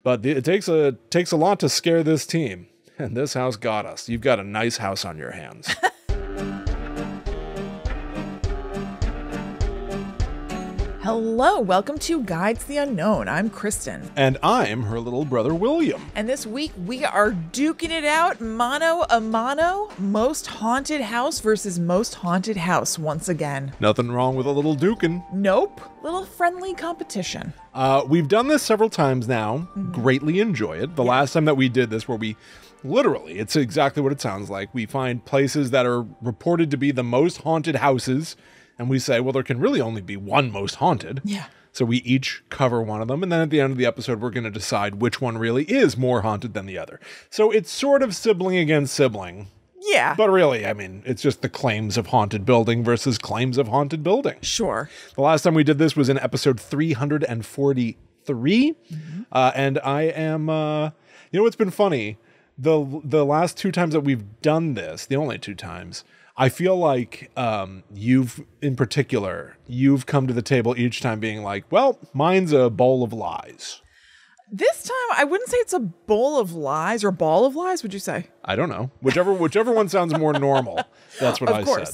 But it takes a lot to scare this team. And this house got us. You've got a nice house on your hands. Hello, welcome to Guides the Unknown. I'm Kristen. And I'm her little brother, William. And this week we are duking it out mano a mano, most haunted house versus most haunted house once again. Nothing wrong with a little duking. Nope. Little friendly competition. We've done this several times now. Greatly enjoy it. The last time that we did this, where we literally, it's exactly what it sounds like. We find places that are reported to be the most haunted houses. And we say, well, there can really only be one most haunted. Yeah. So we each cover one of them. And then at the end of the episode, we're going to decide which one really is more haunted than the other. So it's sort of sibling against sibling. Yeah. But really, I mean, it's just the claims of haunted building versus claims of haunted building. Sure. The last time we did this was in episode 343. And I am, you know what's been funny? The last two times that we've done this, the only two times, I feel like you've come to the table each time being like, well, mine's a bowl of lies. This time, I wouldn't say it's a bowl of lies or ball of lies, would you say? I don't know. Whichever one sounds more normal, that's what I said.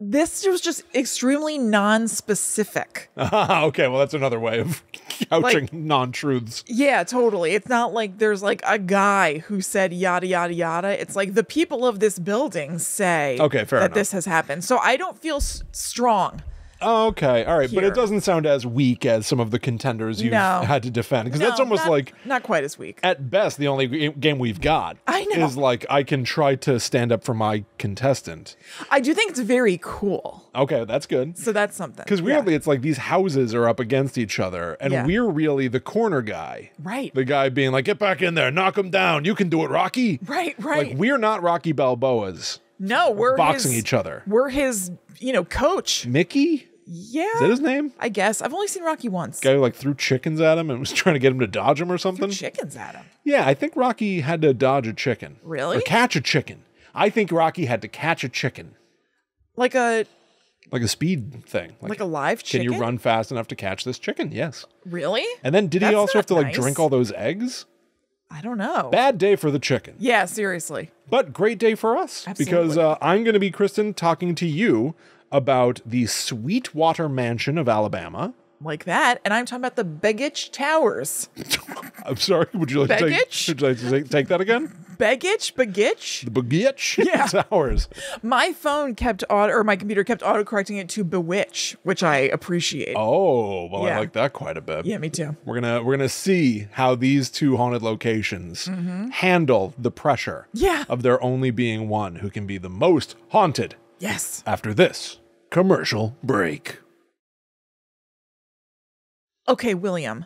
This was just extremely non-specific. Okay, well, that's another way of couching non-truths. Yeah, totally. It's not like there's like a guy who said yada, yada, yada. It's like the people of this building say fair enough. this has happened. So I don't feel strong. Okay, all right. Here. But it doesn't sound as weak as some of the contenders you've had to defend. Because that's almost not quite as weak. At best, the only game we've got is like, I can try to stand up for my contestant. I do think it's very cool. Okay, that's good. So that's something. Because weirdly, it's like these houses are up against each other, and we're really the corner guy. Right. The guy being like, get back in there, knock him down. You can do it, Rocky. Right. Like, we're not Rocky Balboas. No, we're boxing each other. We're his, coach. Mickey? Yeah. Is that his name? I guess. I've only seen Rocky once. Guy who like threw chickens at him and was trying to get him to dodge him or something? Threw chickens at him? Yeah, I think Rocky had to dodge a chicken. Really? Or catch a chicken. I think Rocky had to catch a chicken. Like a speed thing. Like a live chicken? Can you run fast enough to catch this chicken? Yes. Really? And then did he also have to drink all those eggs? I don't know. Bad day for the chicken. Yeah, seriously. But great day for us. Absolutely. Because I'm going to be, Kristen, talking to you about the Sweetwater Mansion of Alabama. Like that. And I'm talking about the Begich Towers. I'm sorry. Would you like to take that again? Begich? The Begich Towers. My phone my computer kept autocorrecting it to Bewitch, which I appreciate. Oh, well, I like that quite a bit. Yeah, me too. We're gonna see how these two haunted locations handle the pressure of there only being one who can be the most haunted. Yes. After this commercial break. Okay, William,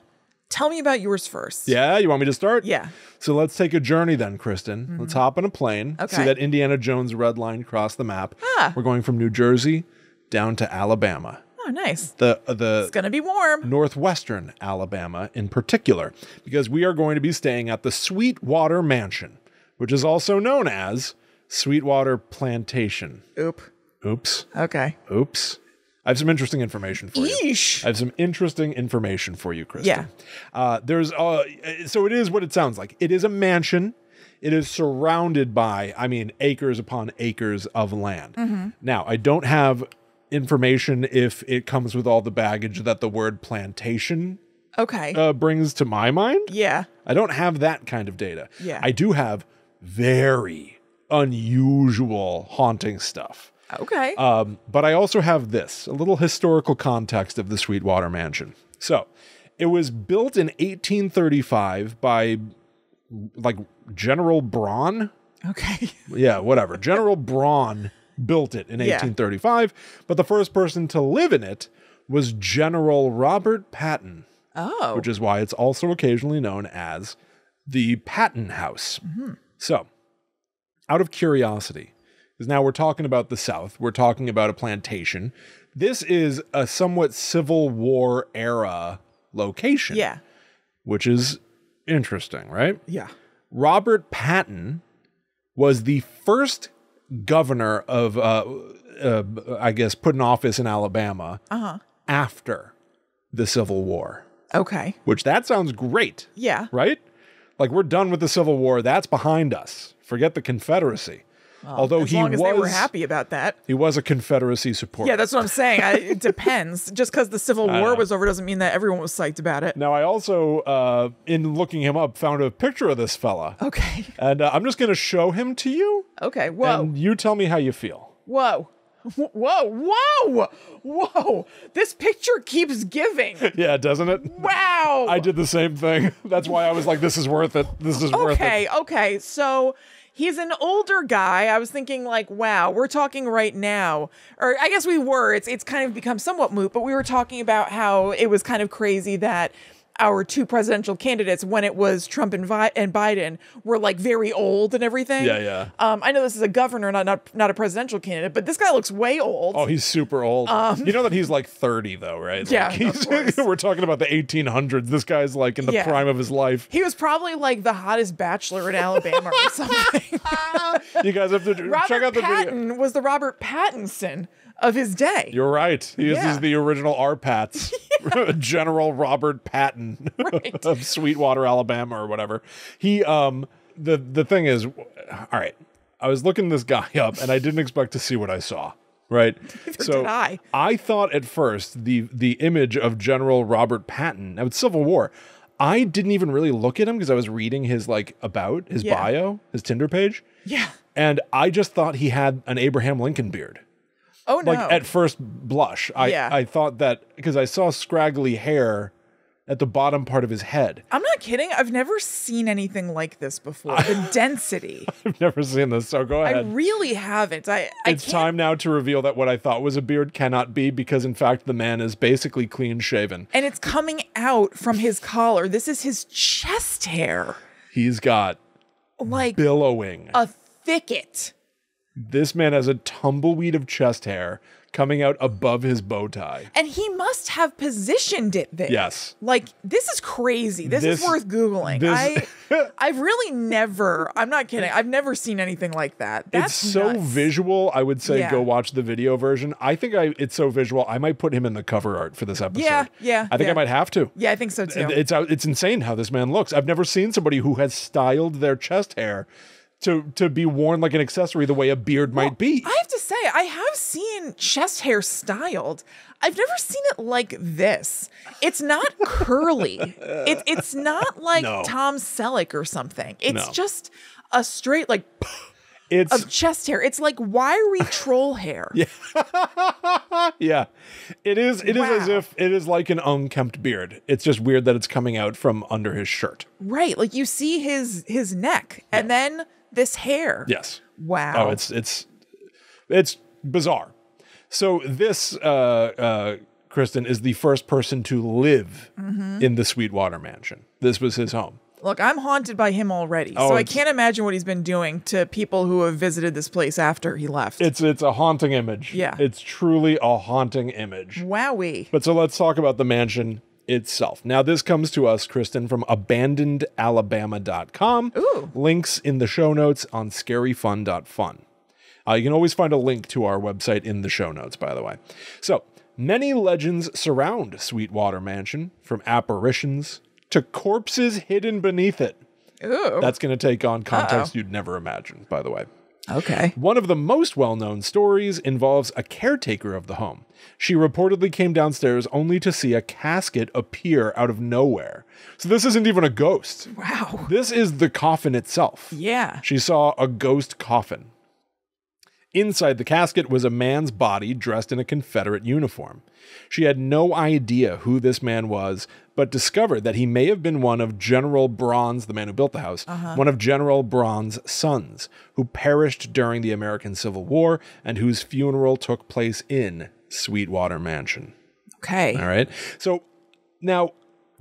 tell me about yours first. Yeah, you want me to start? Yeah. So let's take a journey then, Kristen. Let's hop on a plane. Okay. See that Indiana Jones red line cross the map. We're going from New Jersey down to Alabama. Oh, nice. It's going to be warm. Northwestern Alabama in particular, because we are going to be staying at the Sweetwater Mansion, which is also known as Sweetwater Plantation. Oops. Okay. Oops. I have some interesting information for you. Eesh. I have some interesting information for you, Kristen. Yeah. So it is what it sounds like. It is a mansion. It is surrounded by, acres upon acres of land. Now, I don't have information if it comes with all the baggage that the word plantation brings to my mind. Yeah. I don't have that kind of data. Yeah. I do have very unusual haunting stuff. Okay. But I also have a little historical context of the Sweetwater Mansion. So it was built in 1835 by General Braun. Okay. Yeah, whatever. General Braun built it in 1835, but the first person to live in it was General Robert Patton. Oh. Which is why it's also occasionally known as the Patton House. So, out of curiosity, because now we're talking about the South, we're talking about a plantation. This is a somewhat Civil War era location. Yeah. Which is interesting, right? Yeah. Robert Patton was the first governor of, put in office in Alabama after the Civil War. Okay. which that sounds great. Yeah. Right? Like, we're done with the Civil War. That's behind us. Forget the Confederacy. Although As long as they were happy about that. He was a Confederacy supporter. Yeah, that's what I'm saying. It depends. Just because the Civil War was over doesn't mean that everyone was psyched about it. Now, I also, in looking him up, found a picture of this fella. Okay. And I'm just going to show him to you. Okay, whoa. And you tell me how you feel. Whoa. Whoa. This picture keeps giving. Yeah, doesn't it? Wow. I did the same thing. That's why I was like, this is worth it. This is worth it. Okay. So he's an older guy. I was thinking like, wow, we're talking right now. Or I guess we were. It's kind of become somewhat moot, but we were talking about how it was kind of crazy that our two presidential candidates, when it was Trump and Biden, were like very old and everything. Yeah. I know this is a governor, not a presidential candidate, but this guy looks way old. Oh, he's super old. You know that he's like 30 though, right? Yeah, like we're talking about the 1800s. This guy's like in the prime of his life. He was probably like the hottest bachelor in Alabama or something. You guys have to check out the video. Patton was the Robert Pattinson of his day. You're right. He is the original R-Pats. General Robert Patton of Sweetwater, Alabama or whatever. He the thing is, all right, I was looking this guy up and I didn't expect to see what I saw. Right. So did I thought at first the image of General Robert Patton, now it's Civil War. I didn't even really look at him because I was reading his his bio, his Tinder page. Yeah. And I just thought he had an Abraham Lincoln beard. Oh, no. Like at first blush. I thought that because I saw scraggly hair at the bottom part of his head. I'm not kidding. I've never seen anything like this before. The density. I've never seen this, so go ahead. I really haven't. It's time now to reveal that what I thought was a beard cannot be, because in fact the man is basically clean shaven. And it's coming out from his collar. This is his chest hair. He's got like billowing. A thicket. This man has a tumbleweed of chest hair coming out above his bow tie. And he must have positioned it there. Yes. Like, this is crazy. This is worth Googling. I've really never, I'm not kidding, I've never seen anything like that. That's it's so nuts. visual. I would say go watch the video version. I think it's so visual, I might put him in the cover art for this episode. Yeah. I think I might have to. Yeah, I think so too. It's insane how this man looks. I've never seen somebody who has styled their chest hair to be worn like an accessory the way a beard might be. I have to say, I have seen chest hair styled. I've never seen it like this. It's not curly. It's not like Tom Selleck or something. It's just a straight of chest hair. It's like wiry troll hair. Yeah. It is as if it is like an unkempt beard. It's just weird that it's coming out from under his shirt. Right. Like you see his neck and then this hair. Yes. Wow. Oh, it's bizarre. So this Kristen is the first person to live in the Sweetwater Mansion. This was his home. Look, I'm haunted by him already, so I can't imagine what he's been doing to people who have visited this place after he left. It's a haunting image. Yeah. It's truly a haunting image. Wowee. But so let's talk about the mansion itself. Now, this comes to us, Kristen, from abandonedalabama.com. Ooh. Links in the show notes on scaryfun.fun. You can always find a link to our website in the show notes, by the way. So, many legends surround Sweetwater Mansion, from apparitions to corpses hidden beneath it. Ooh. That's going to take on context you'd never imagine, by the way. Okay. One of the most well-known stories involves a caretaker of the home. She reportedly came downstairs only to see a casket appear out of nowhere. So this isn't even a ghost. Wow. This is the coffin itself. Yeah. She saw a ghost coffin. Inside the casket was a man's body dressed in a Confederate uniform. She had no idea who this man was, but discovered that he may have been one of General Braun's, the man who built the house, one of General Braun's sons, who perished during the American Civil War and whose funeral took place in Sweetwater Mansion. Okay. All right. So now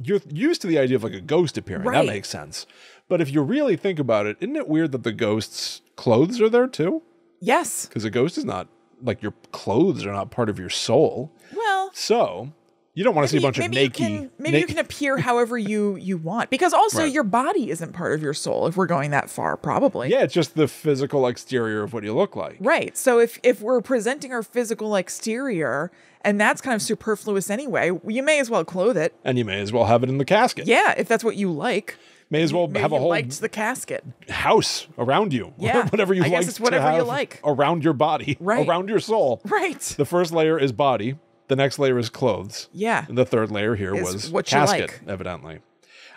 you're used to the idea of like a ghost appearing. Right. That makes sense. But if you really think about it, isn't it weird that the ghost's clothes are there too? Yes. Because a ghost is not, like, your clothes are not part of your soul. Well. So You don't want to see a bunch of naked. Maybe you can appear however you want, because also your body isn't part of your soul. If we're going that far, probably. Yeah, it's just the physical exterior of what you look like. Right. So if we're presenting our physical exterior, and that's kind of superfluous anyway, you may as well clothe it. And you may as well have it in the casket. Yeah, if that's what you like. May as well have a whole liked the casket house around you. Yeah, whatever you like. It's whatever you like around your body, right? Around your soul, right? The first layer is body. The next layer is clothes. Yeah. And the third layer here was what casket, evidently.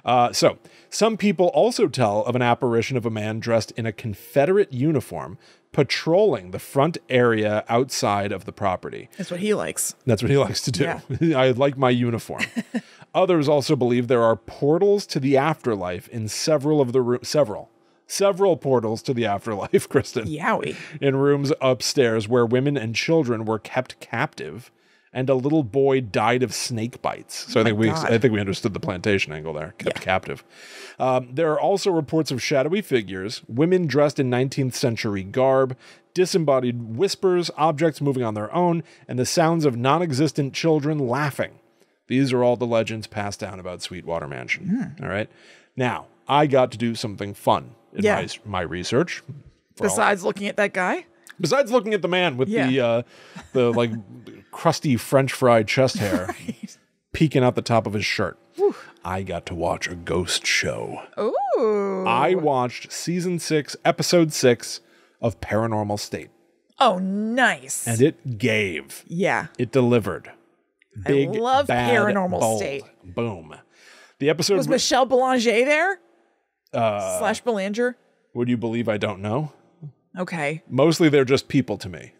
So some people also tell of an apparition of a man dressed in a Confederate uniform patrolling the front area outside of the property. That's what he likes. That's what he likes to do. Yeah. I like my uniform. Others also believe there are portals to the afterlife in several of the rooms. Several portals to the afterlife, Kristen. Yowie. In rooms upstairs where women and children were kept captive. And a little boy died of snake bites. So I think we understood the plantation angle there. Kept captive. There are also reports of shadowy figures, women dressed in 19th century garb, disembodied whispers, objects moving on their own, and the sounds of non-existent children laughing. These are all the legends passed down about Sweetwater Mansion. All right. Now, I got to do something fun in my research. Besides looking at that guy? Besides looking at the man with the like crusty French fry chest hair peeking out the top of his shirt, I got to watch a ghost show. Ooh! I watched season 6, episode 6 of Paranormal State. Oh, nice! And it gave. Yeah, it delivered. Big, I love bad, Paranormal bold. State. Boom. The episode was Michelle Belanger there. Slash Belanger. Would you believe I don't know? Okay. Mostly they're just people to me.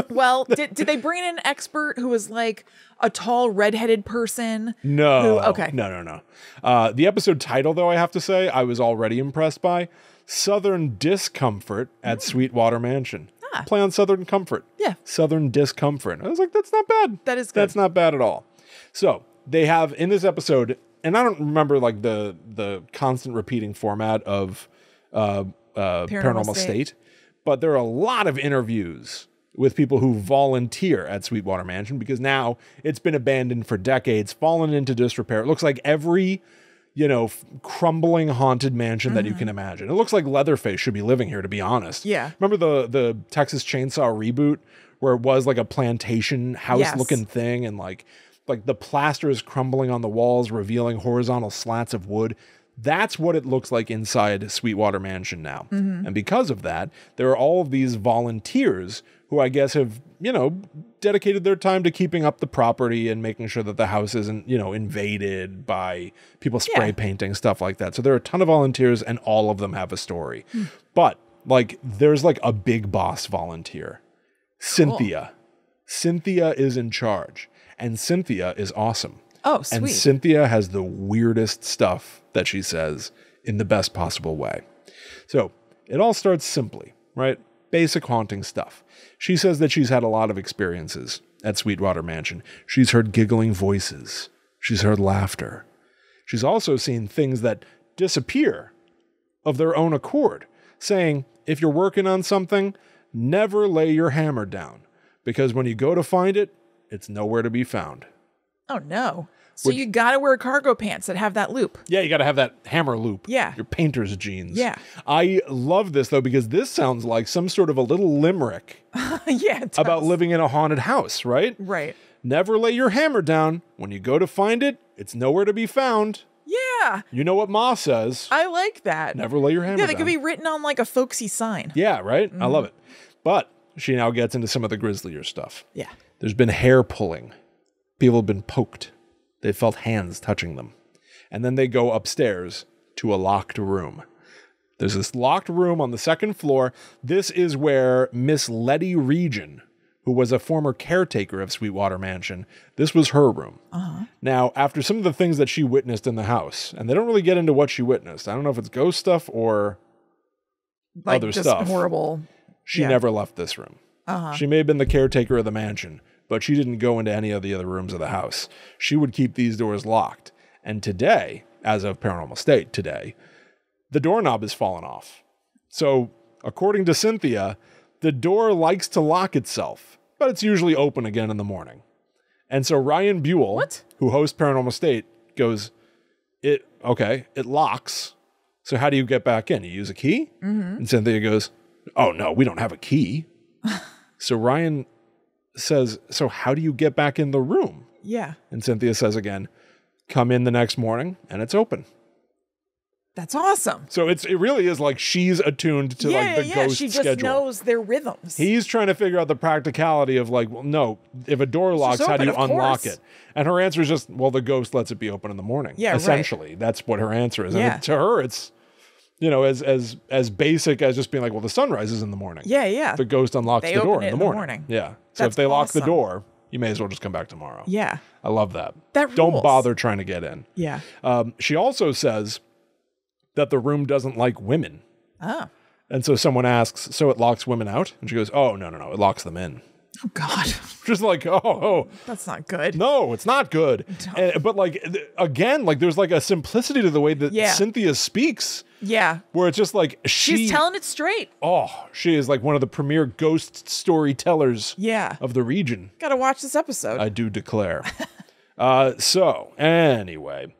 Well, did they bring in an expert who was like a tall redheaded person? No. Okay. No. The episode title, though, I have to say, I was already impressed by. Southern Discomfort at Sweetwater Mansion. Play on Southern Comfort. Yeah. Southern Discomfort. I was like, that's not bad. That is good. That's not bad at all. So they have in this episode, and I don't remember like the constant repeating format of Paranormal State. But there are a lot of interviews with people who volunteer at Sweetwater Mansion because now it's been abandoned for decades, fallen into disrepair. It looks like every, crumbling haunted mansion that you can imagine. It looks like Leatherface should be living here, to be honest. Yeah. Remember the Texas Chainsaw reboot where it was like a plantation house looking thing and like the plaster is crumbling on the walls, revealing horizontal slats of wood. That's what it looks like inside Sweetwater Mansion now. And because of that, there are all of these volunteers who I guess have, dedicated their time to keeping up the property and making sure that the house isn't, invaded by people spray painting, stuff like that. So there are a ton of volunteers and all of them have a story. But there's a big boss volunteer, Cynthia. Cool. Cynthia is in charge and Cynthia is awesome. Oh, sweet. And Cynthia has the weirdest stuff that she says in the best possible way. So it all starts simply, right? Basic haunting stuff. She says that she's had a lot of experiences at Sweetwater Mansion. She's heard giggling voices. She's heard laughter. She's also seen things that disappear of their own accord, saying, if you're working on something, never lay your hammer down, because when you go to find it, it's nowhere to be found. Oh, no. So you got to wear cargo pants that have that loop. Yeah, you got to have that hammer loop. Yeah. Your painter's jeans. Yeah. I love this, though, because this sounds like some sort of a little limerick. Yeah, it does. About living in a haunted house, right? Right. Never lay your hammer down. When you go to find it, it's nowhere to be found. Yeah. You know what Ma says. I like that. Never lay your hammer down. Yeah, they could be written on like a folksy sign. Yeah, right? I love it. But she now gets into some of the grislier stuff. Yeah. There's been hair pulling. People have been poked. They felt hands touching them. And then they go upstairs to a locked room. There's this locked room on the second floor. This is where Miss Letty Region, who was a former caretaker of Sweetwater Mansion, this was her room. Now, after some of the things that she witnessed in the house, and they don't really get into what she witnessed. I don't know if it's ghost stuff or other just stuff. Horrible. She never left this room. She may have been the caretaker of the mansion, but she didn't go into any of the other rooms of the house. She would keep these doors locked. And today, as of Paranormal State today, the doorknob has fallen off. So, according to Cynthia, the door likes to lock itself, but it's usually open again in the morning. And so Ryan Buell, who hosts Paranormal State, goes, it locks. So how do you get back in? You use a key? Mm-hmm. And Cynthia goes, oh, no, we don't have a key. So Ryan says, so how do you get back in the room? Yeah. And Cynthia says again, come in the next morning and it's open. That's awesome. So it really is like she's attuned to like the ghost she just schedule. knows their rhythms. He's trying to figure out the practicality of like, well, no, if a door locks, how do you unlock it? And her answer is just, well, the ghost lets it be open in the morning. Yeah, essentially, that's what her answer is. And to her, it's, you know, as basic as just being like, well, the sun rises in the morning. Yeah, yeah. The ghost unlocks the door in the morning. Yeah. So That's if they lock the awesome. door, you may as well just come back tomorrow. Yeah. I love that. That rules. Don't bother trying to get in. Yeah. She also says that the room doesn't like women. Oh. And so someone asks, so it locks women out? And she goes, oh, no, it locks them in. Oh, God. Just like, oh. That's not good. No, it's not good. But like, again, like there's like a simplicity to the way that Cynthia speaks. Yeah. Where it's just like, she's telling it straight. Oh, she is like one of the premier ghost storytellers of the region. Gotta watch this episode. I do declare. So anyway,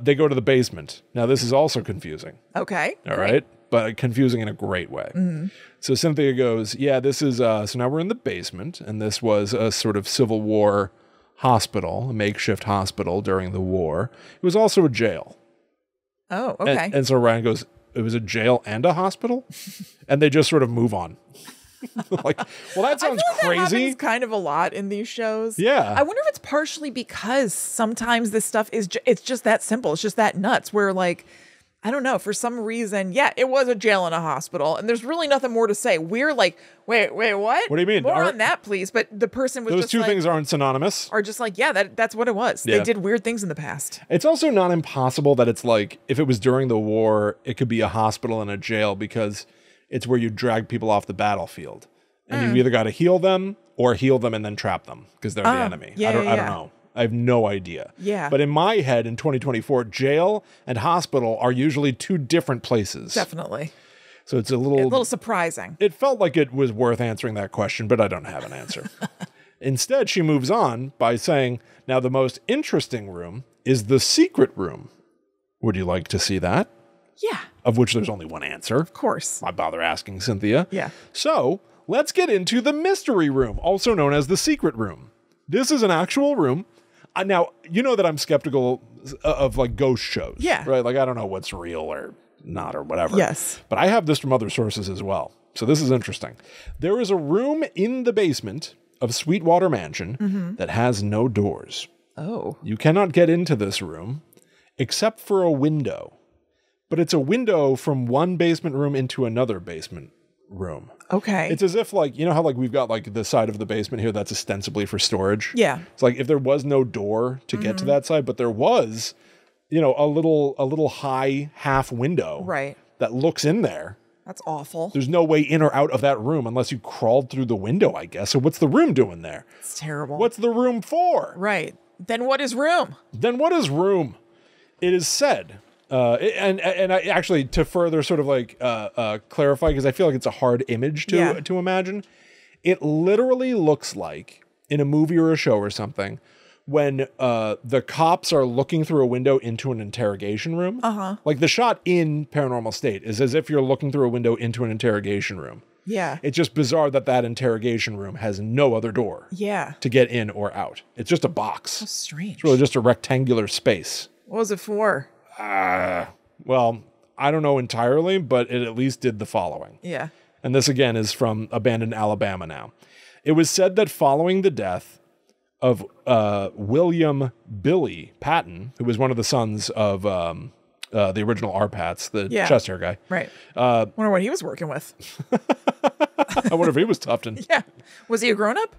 they go to the basement. Now this is also confusing. Okay. All right. But confusing in a great way. Mm-hmm. So Cynthia goes, yeah, this is, so now we're in the basement, and this was a sort of Civil War hospital, a makeshift hospital during the war. It was also a jail. Oh, okay. And so Ryan goes, it was a jail and a hospital? And they just sort of move on. Like, well, that sounds crazy. That happens kind of a lot in these shows. Yeah. I wonder if it's partially because sometimes this stuff is, it's just that simple. It's just that nuts where like, I don't know, for some reason, it was a jail and a hospital, and there's really nothing more to say. We're like, wait, what? What do you mean? More on that, please. But the person was those just two like, things aren't synonymous. Are just like, that's what it was. They did weird things in the past. It's also not impossible that it's like, if it was during the war, it could be a hospital and a jail because it's where you drag people off the battlefield. And you've either got to heal them or heal them and then trap them because they're the enemy. I don't know. I have no idea. Yeah. But in my head in 2024, jail and hospital are usually two different places. Definitely. So it's a little surprising. It felt like it was worth answering that question, but I don't have an answer. Instead, she moves on by saying, now the most interesting room is the secret room. Would you like to see that? Yeah. Of which there's only one answer. Of course. Why bother asking, Cynthia? Yeah. So let's get into the mystery room, also known as the secret room. This is an actual room. Now, you know that I'm skeptical of like ghost shows. Yeah. Right? Like, I don't know what's real or not or whatever. Yes. But I have this from other sources as well. So this is interesting. There is a room in the basement of Sweetwater Mansion that has no doors. Oh. You cannot get into this room except for a window. But it's a window from one basement room into another basement room. Okay. It's as if like, you know how like we've got like the side of the basement here that's ostensibly for storage? Yeah. It's like if there was no door to get to that side, but there was, you know, a little high half window. Right. That looks in there. That's awful. There's no way in or out of that room unless you crawled through the window, I guess. So what's the room doing there? It's terrible. What's the room for? Right. Then what is room? It is said, and I actually, to further sort of like clarify, because I feel like it's a hard image to imagine, it literally looks like in a movie or a show or something when the cops are looking through a window into an interrogation room. Like the shot in Paranormal State is as if you're looking through a window into an interrogation room. Yeah. It's just bizarre that interrogation room has no other door to get in or out. It's just a box. So strange. It's really just a rectangular space. What was it for? Well, I don't know entirely, but it at least did the following. Yeah. And this again is from Abandoned Alabama now. It was said that following the death of William Billy Patton, who was one of the sons of the original R-Pats, the chest hair guy. Right. Wonder what he was working with. I wonder if he was Tufton. Yeah. Was he a grown-up?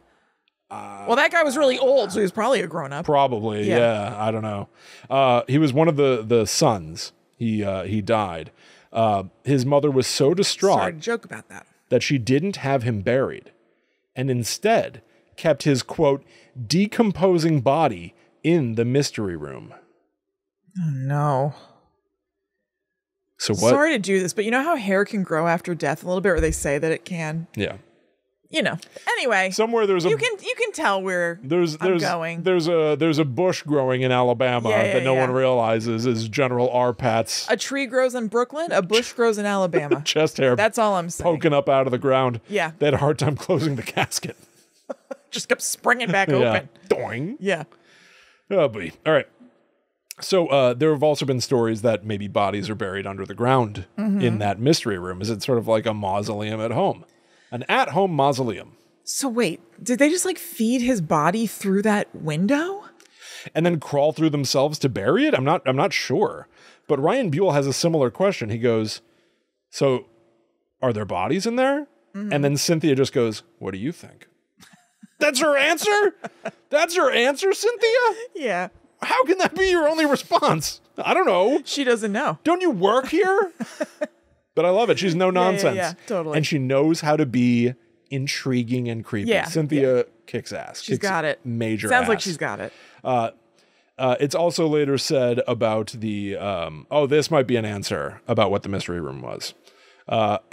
Well, that guy was really old, so he was probably a grown-up. Probably, yeah. I don't know. He was one of the sons. He died. His mother was so distraught. Sorry to joke about that. That she didn't have him buried, and instead kept his, quote, decomposing body in the mystery room. Oh, no. So what? Sorry to do this, but you know how hair can grow after death a little bit, or they say that it can? Yeah. you know. Anyway, somewhere there's you can tell where I'm going. There's a bush growing in Alabama that no one realizes is General R. Pat's. A tree grows in Brooklyn, a bush grows in Alabama. Chest hair. That's all I'm saying. Poking up out of the ground. Yeah. They had a hard time closing the casket. Just kept springing back open. Doing. Yeah. Oh, buddy. All right. So there have also been stories that maybe bodies are buried under the ground in that mystery room. Is it sort of like a mausoleum at home? An at-home mausoleum. So wait, did they just like feed his body through that window? And then crawl through themselves to bury it? I'm not sure. But Ryan Buell has a similar question. He goes, so are there bodies in there? And then Cynthia just goes, what do you think? That's her answer? That's her answer, Cynthia? Yeah. How can that be your only response? I don't know. She doesn't know. Don't you work here? But I love it. She's no nonsense. Yeah, totally. And she knows how to be intriguing and creepy. Yeah. Cynthia kicks ass. She's got it. Major Sounds ass. like she's got it. It's also later said about the, this might be an answer about what the mystery room was.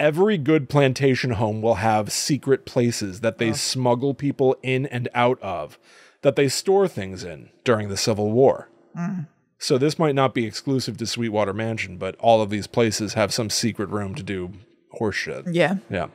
Every good plantation home will have secret places that they smuggle people in and out of, that they store things in during the Civil War. So this might not be exclusive to Sweetwater Mansion, but all of these places have some secret room to do horse shit. Yeah. Yeah.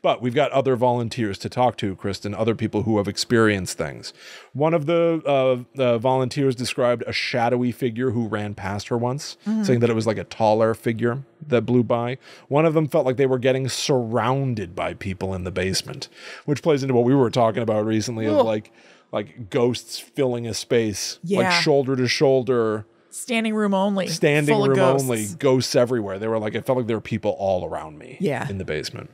But we've got other volunteers to talk to, Kristen, other people who have experienced things. One of the volunteers described a shadowy figure who ran past her once, saying that it was like a taller figure that blew by. One of them felt like they were getting surrounded by people in the basement, which plays into what we were talking about recently of like ghosts filling a space, like shoulder to shoulder. Standing room only. Standing full room of ghosts. only. Ghosts everywhere. They were like, it felt like there were people all around me in the basement.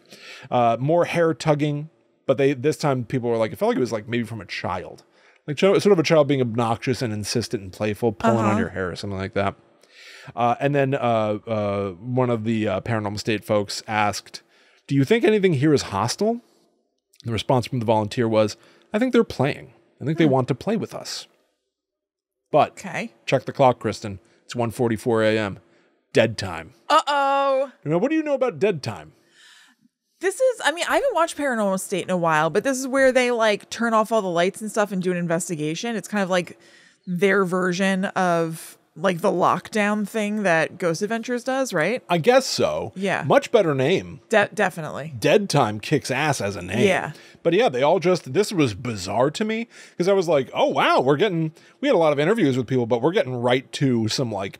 More hair tugging, but this time people were like, it felt like it was like maybe from a child. Like sort of a child being obnoxious and insistent and playful, pulling on your hair or something like that. And then one of the Paranormal State folks asked, do you think anything here is hostile? The response from the volunteer was, I think they're playing. I think they want to play with us. But check the clock, Kristen. It's 1:44 a.m. Dead time. Uh-oh. Now, what do you know about dead time? This is, I mean, I haven't watched Paranormal State in a while, but this is where they like turn off all the lights and stuff and do an investigation. It's kind of like their version of like the lockdown thing that Ghost Adventures does, right? I guess so. Yeah. Much better name. Definitely. Dead time kicks ass as a name. Yeah. But yeah, this was bizarre to me because I was like, oh, wow, we had a lot of interviews with people, but we're getting right to some like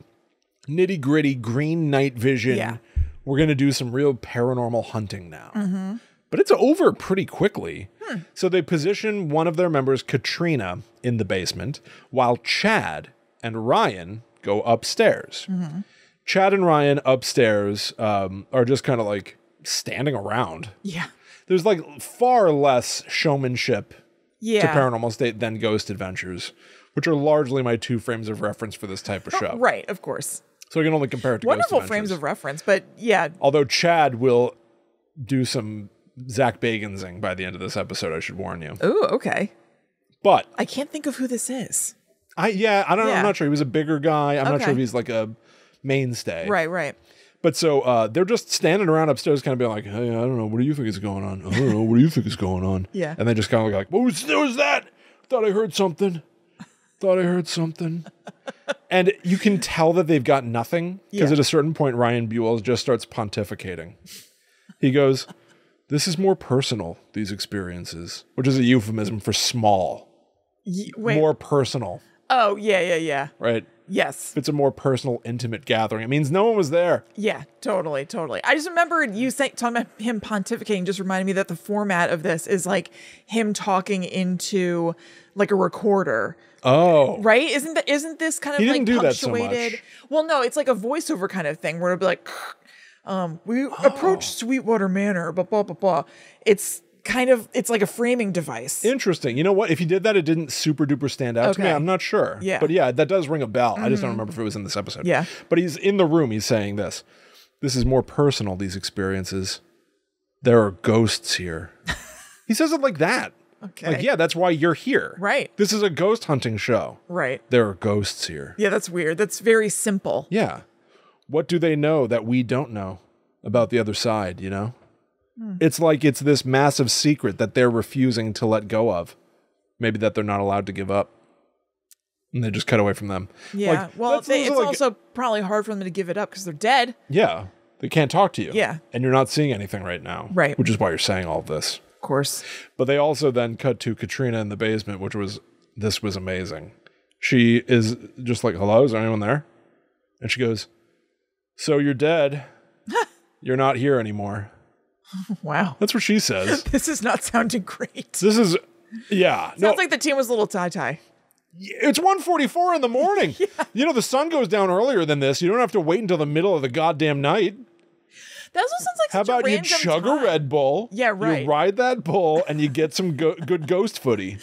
nitty gritty green night vision. Yeah. We're going to do some real paranormal hunting now. But it's over pretty quickly. So they position one of their members, Katrina, in the basement while Chad and Ryan go upstairs. Chad and Ryan upstairs are just kind of like standing around. Yeah. There's like far less showmanship to Yeah. Paranormal State than Ghost Adventures, which are largely my two frames of reference for this type of show. Right, of course. So I can only compare it to Wonderful Ghost frames Adventures. of reference, but yeah. Although Chad will do some Zach Bagensing by the end of this episode, I should warn you. Ooh, okay. But I can't think of who this is. I don't know. I'm not sure. He was a bigger guy. I'm not sure if he's like a mainstay. Right. But so they're just standing around upstairs kind of being like, hey, I don't know. What do you think is going on? I don't know. What do you think is going on? Yeah. And they just kind of like, what was that? Thought I heard something. And you can tell that they've got nothing because at a certain point, Ryan Buell just starts pontificating. He goes, this is more personal, these experiences, which is a euphemism for small. Wait. More personal. Oh, yeah. Right? Yes. If it's a more personal, intimate gathering, it means no one was there. Yeah, totally. I just remember you talking about him pontificating just reminded me that the format of this is like him talking into like a recorder. Oh. Right? Isn't this kind of He like didn't do that so punctuated? much. Well, no, it's like a voiceover kind of thing where it'll be like, we approached Sweetwater Manor, blah, blah, blah, blah. It's like a framing device. Interesting. You know what? If he did that, it didn't super duper stand out to me. I'm not sure. Yeah. But yeah, that does ring a bell. I just don't remember if it was in this episode. Yeah. But he's in the room. He's saying this. This is more personal, these experiences. There are ghosts here. He says it like that. Okay. Like, yeah, that's why you're here. Right. This is a ghost hunting show. Right. There are ghosts here. Yeah, that's weird. That's very simple. Yeah. What do they know that we don't know about the other side, you know? It's like it's this massive secret that they're refusing to let go of. Maybe that they're not allowed to give up. And they just cut away from them. Yeah. Like, well, it's also probably hard for them to give it up because they're dead. Yeah. They can't talk to you. Yeah. And you're not seeing anything right now. Right. Which is why you're saying all of this. Of course. But they also then cut to Katrina in the basement, this was amazing. She is just like, hello, is there anyone there? And she goes, so you're dead. You're not here anymore. Wow. That's what she says. This is not sounding great. This is, yeah. Sounds like the team was a little tie-tie. It's 1:44 in the morning. Yeah. You know, the sun goes down earlier than this. You don't have to wait until the middle of the goddamn night. That also sounds like How such a about you random chug time. a Red Bull? Yeah, right. You ride that bull and you get some good ghost footy.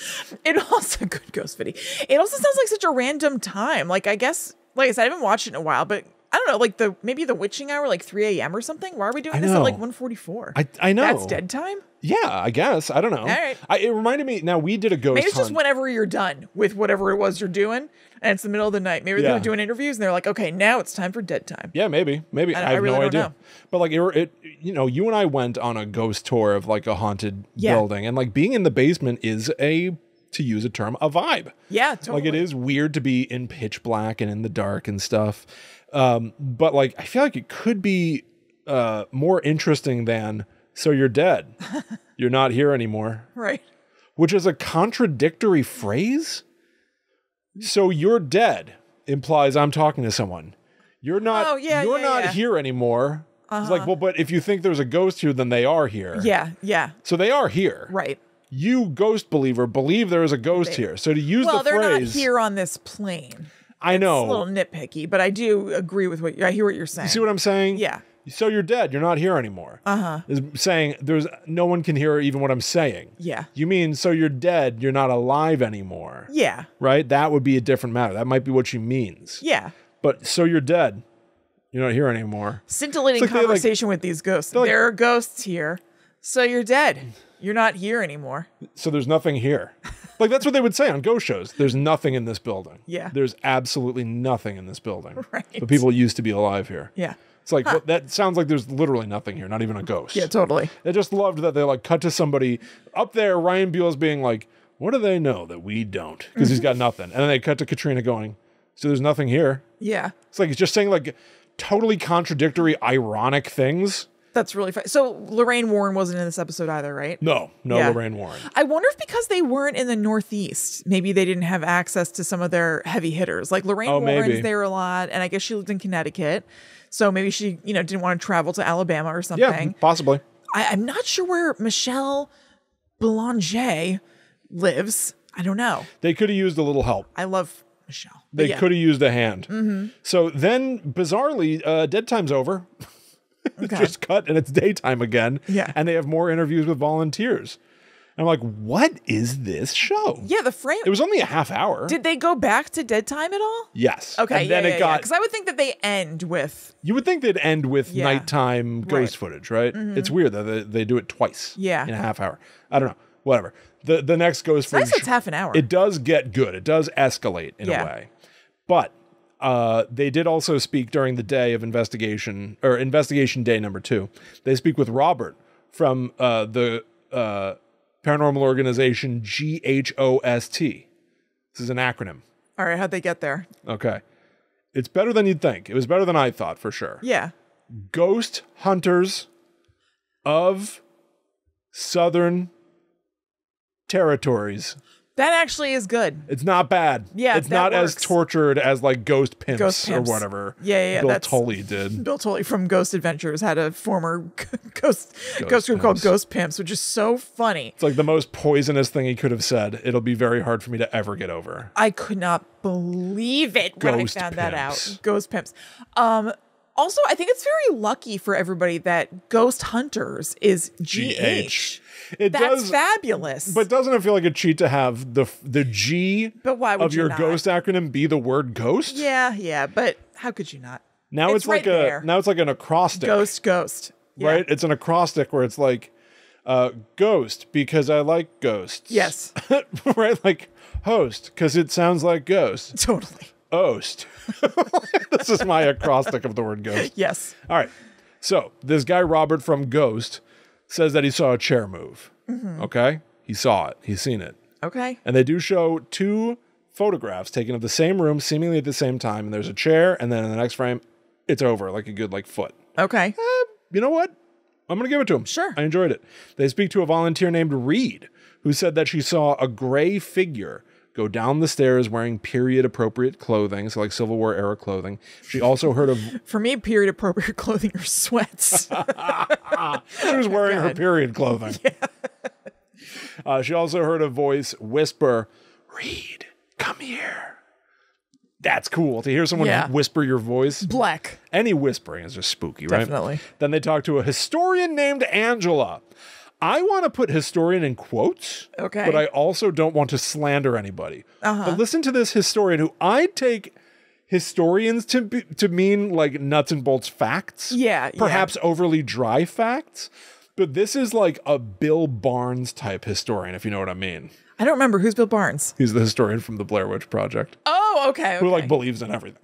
It also good ghost footy. It also sounds like such a random time. Like I guess, like I said, I haven't watched it in a while, but I don't know, like maybe the witching hour, like 3 a.m. or something. Why are we doing this at like 1:44? I know. That's dead time? Yeah, I guess. I don't know. All right. It reminded me, now we did a ghost Maybe it's just hunt. whenever you're done with whatever it was you're doing, and it's the middle of the night. Maybe they're doing interviews and they're like, okay, now it's time for dead time. Yeah, maybe. I have really no don't idea. know. But like you know, you and I went on a ghost tour of like a haunted building, and like being in the basement is to use a term, a vibe. Yeah, totally. Like it is weird to be in pitch black and in the dark and stuff. But like I feel like it could be more interesting than so you're dead. You're not here anymore. Right. Which is a contradictory phrase. So you're dead implies I'm talking to someone. You're not here anymore. It's like, well, but if you think there's a ghost here, then they are here. Yeah, yeah. So they are here. Right. You, ghost believer, believe there is a ghost here. So to use the phrase... Well, they're not here on this plane. I know. It's a little nitpicky, but I do agree with I hear what you're saying. You see what I'm saying? Yeah. So you're dead. You're not here anymore. Is saying no one can hear even what I'm saying. Yeah. You mean so you're dead. You're not alive anymore. Yeah. Right. That would be a different matter. That might be what she means. Yeah. But so you're dead. You're not here anymore. Scintillating conversation with these ghosts. There are ghosts here. So you're dead. You're not here anymore. So there's nothing here. Like that's what they would say on ghost shows. There's nothing in this building. Yeah. There's absolutely nothing in this building. Right. But people used to be alive here. Yeah. It's like, well, that sounds like there's literally nothing here, not even a ghost. Yeah, totally. I just loved that they like cut to somebody up there, Ryan Buell's being like, what do they know that we don't? Because he's got nothing. And then they cut to Katrina going, so there's nothing here. Yeah. It's like he's just saying like totally contradictory, ironic things. That's really fun. So Lorraine Warren wasn't in this episode either, right? No, Lorraine Warren. I wonder if because they weren't in the Northeast, maybe they didn't have access to some of their heavy hitters. Like Lorraine Warren's there a lot, and I guess she lived in Connecticut. So maybe she, didn't want to travel to Alabama or something. Yeah, possibly. I'm not sure where Michelle Belanger lives. I don't know. They could have used a little help. I love Michelle. They could have used a hand. Mm-hmm. So then, bizarrely, dead time's over. Okay. Just cut and it's daytime again. Yeah. And they have more interviews with volunteers. And I'm like, what is this show? Yeah, the frame. It was only a half hour. Did they go back to dead time at all? Yes. Okay. And then it got. Because I would think that they end with. You would think they'd end with nighttime ghost footage, right? Mm-hmm. It's weird that they do it twice. Yeah. In a half hour. I don't know. Whatever. The next ghost footage. Nice, it's half an hour. It does get good. It does escalate in a way. But they did also speak during the day of investigation, or investigation day number 2. They speak with Robert from the paranormal organization GHOST. This is an acronym. All right, how'd they get there? Okay. It's better than you'd think. It was better than I thought, for sure. Yeah. Ghost Hunters of Southern Territories. That actually is good. It's not bad. Yeah, it's not as tortured as like Ghost Pimps or whatever. Yeah. Bill Tully did. Bill Tully from Ghost Adventures had a former ghost group called Ghost Pimps, which is so funny. It's like the most poisonous thing he could have said. It'll be very hard for me to ever get over. I could not believe it when I found that out. Ghost Pimps. Also, I think it's very lucky for everybody that Ghost Hunters is GH. That's fabulous. But doesn't it feel like a cheat to have the G of your ghost acronym be the word ghost? Yeah, but how could you not? Now it's like an acrostic. Ghost. Yeah. Right? It's an acrostic where it's like ghost because I like ghosts. Yes. Right? Like host because it sounds like ghost. Totally. Oast. This is my acrostic of the word ghost. Yes. All right. So this guy, Robert from Ghost, says that he saw a chair move. Okay? He saw it. He's seen it. Okay. And they do show 2 photographs taken of the same room, seemingly at the same time. And there's a chair, and then in the next frame, it's over, like a good foot. Okay. You know what? I'm going to give it to him. Sure. I enjoyed it. They speak to a volunteer named Reed, who said that she saw a gray figure go down the stairs wearing period-appropriate clothing, so like Civil War era clothing. She also heard of... For me, period-appropriate clothing are sweats. She was wearing her period clothing. Yeah. She also heard a voice whisper, "Reed, come here." That's cool. To hear someone whisper your voice. Black. Any whispering is just spooky, right? Definitely. Then they talk to a historian named Angela. I want to put historian in quotes, okay, but I also don't want to slander anybody. But listen to this historian, who I take historians to mean like nuts and bolts facts. Yeah. Perhaps overly dry facts. But this is like a Bill Barnes type historian, if you know what I mean. I don't remember. Who's Bill Barnes? He's the historian from the Blair Witch Project. Oh, okay. Who like believes in everything.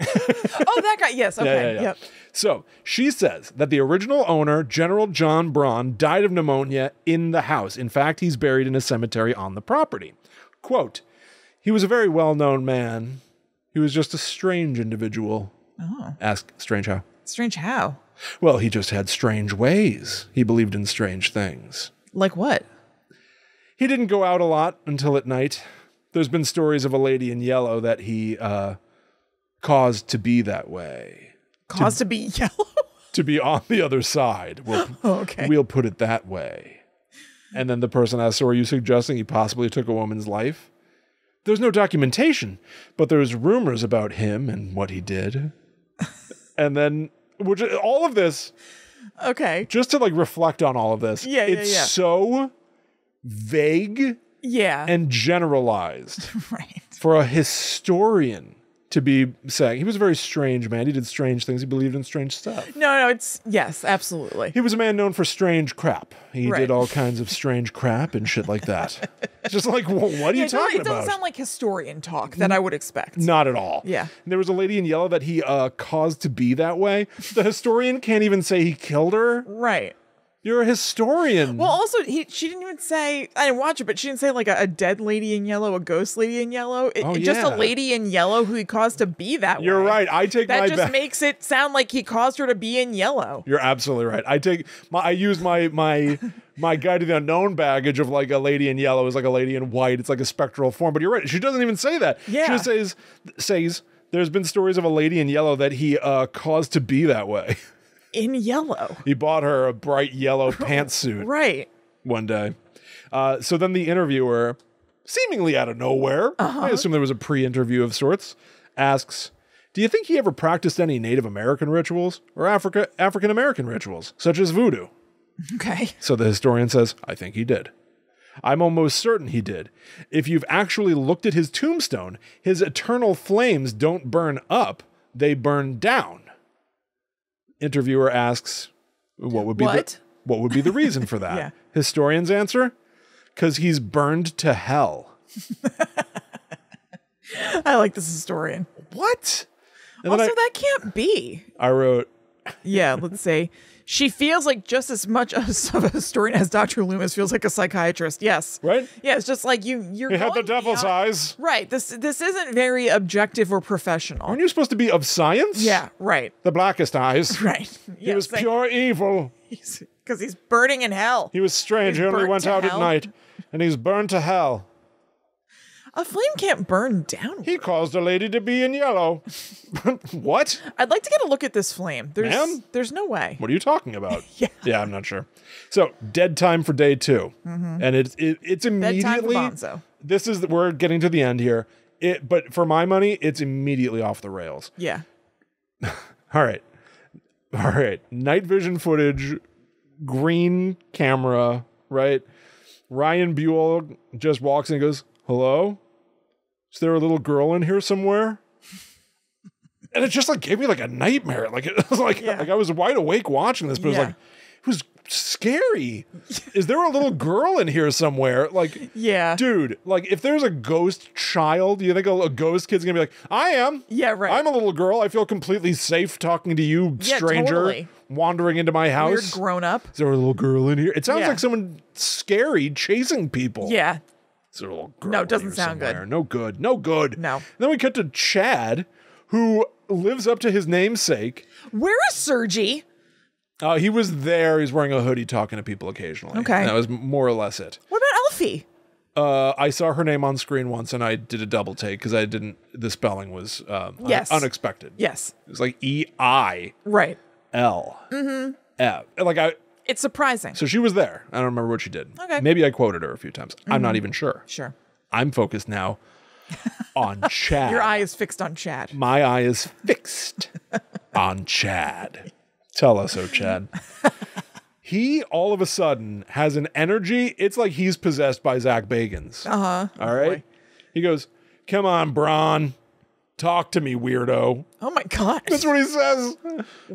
Oh, that guy. Yes. Okay. Yeah. Yep. So she says that the original owner, General John Braun, died of pneumonia in the house. In fact, he's buried in a cemetery on the property. Quote, "He was a very well-known man. He was just a strange individual." Oh. Ask, strange how? Strange how? Well, he just had strange ways. He believed in strange things. Like what? He didn't go out a lot until at night. There's been stories of a lady in yellow that he caused to be that way. Caused to be yellow? To be on the other side. We'll put it that way. And then the person asks, "So are you suggesting he possibly took a woman's life?" There's no documentation, but there's rumors about him and what he did. And then, all of this, okay, just to like reflect on all of this, it's so vague and generalized. Right. For a historian to be saying, he was a very strange man. He did strange things. He believed in strange stuff. No, yes, absolutely. He was a man known for strange crap. He did all kinds of strange crap and shit like that. Just like, well, what are you talking about? It doesn't sound like historian talk that I would expect. Not at all. Yeah. And there was a lady in yellow that he caused to be that way. The historian can't even say he killed her. Right. You're a historian. Well, also, she didn't even say, I didn't watch it, but she didn't say like a dead lady in yellow, a ghost lady in yellow. Just a lady in yellow who he caused to be that way. You're right. I take that my just makes it sound like he caused her to be in yellow. You're absolutely right. I use my guide to the unknown baggage of like a lady in yellow is like a lady in white. It's like a spectral form, but you're right. She doesn't even say that. Yeah. She just says there's been stories of a lady in yellow that he caused to be that way. In yellow. He bought her a bright yellow pantsuit. Right. One day. So then the interviewer, seemingly out of nowhere, I assume there was a pre-interview of sorts, asks, "Do you think he ever practiced any Native American rituals or African American rituals, such as voodoo?" Okay. So the historian says, "I think he did. I'm almost certain he did. If you've actually looked at his tombstone, his eternal flames don't burn up, they burn down." Interviewer asks, what would be the reason for that? Yeah. Historian's answer, "Because he's burned to hell." I like this historian. What? And also, that can't be. I wrote, yeah, let's say, "She feels like just as much of a historian as Dr. Loomis feels like a psychiatrist." Yes. Right? Yeah, it's just like you're He had the devil's eyes. Right. This isn't very objective or professional. Aren't you supposed to be of science? Yeah, right. The blackest eyes. Right. He was pure evil. Because he's burning in hell. He was strange. He only went out at night. And he's burned to hell. A flame can't burn down. He caused a lady to be in yellow. What? I'd like to get a look at this flame. Ma'am? There's no way. What are you talking about? Yeah, I'm not sure. So, dead time for day 2. And it's immediately... Dead time for Bonzo. We're getting to the end here. But for my money, it's immediately off the rails. Yeah. All right. Night vision footage, green camera, right? Ryan Buell just walks in and goes, "Hello? Is there a little girl in here somewhere?" And it just like gave me like a nightmare. Like it was like I was wide awake watching this, but it was like it was scary. Is there a little girl in here somewhere? Like, Yeah. dude, like if there's a ghost child, you think a ghost kid's gonna be like, I am. Yeah, right. I'm a little girl. I feel completely safe talking to you, Yeah, stranger, totally. wandering into my house. Weird grown up. Is there a little girl in here? It sounds Yeah. like someone scary chasing people. Yeah. Is there a little girl No, it in doesn't here sound good. somewhere? No good. No good. No. Then we cut to Chad, who lives up to his namesake. Where is Sergi? He was there. He's wearing a hoodie, talking to people occasionally. Okay. That was more or less it. What about Elfie? I saw her name on screen once, and I did a double take because the spelling was Yes. unexpected. Yes. It was like E-I-L-F. Right. Like It's surprising. so she was there. I don't remember what she did. Okay. Maybe I quoted her a few times. I'm not even sure. Sure. I'm focused now on Chad. Your eye is fixed on Chad. My eye is fixed on Chad. Tell us, oh Chad. He all of a sudden has an energy. It's like he's possessed by Zach Bagans. Uh-huh. All right. Boy. He goes, "Come on, Braun. Talk to me, weirdo." Oh my God. That's what he says.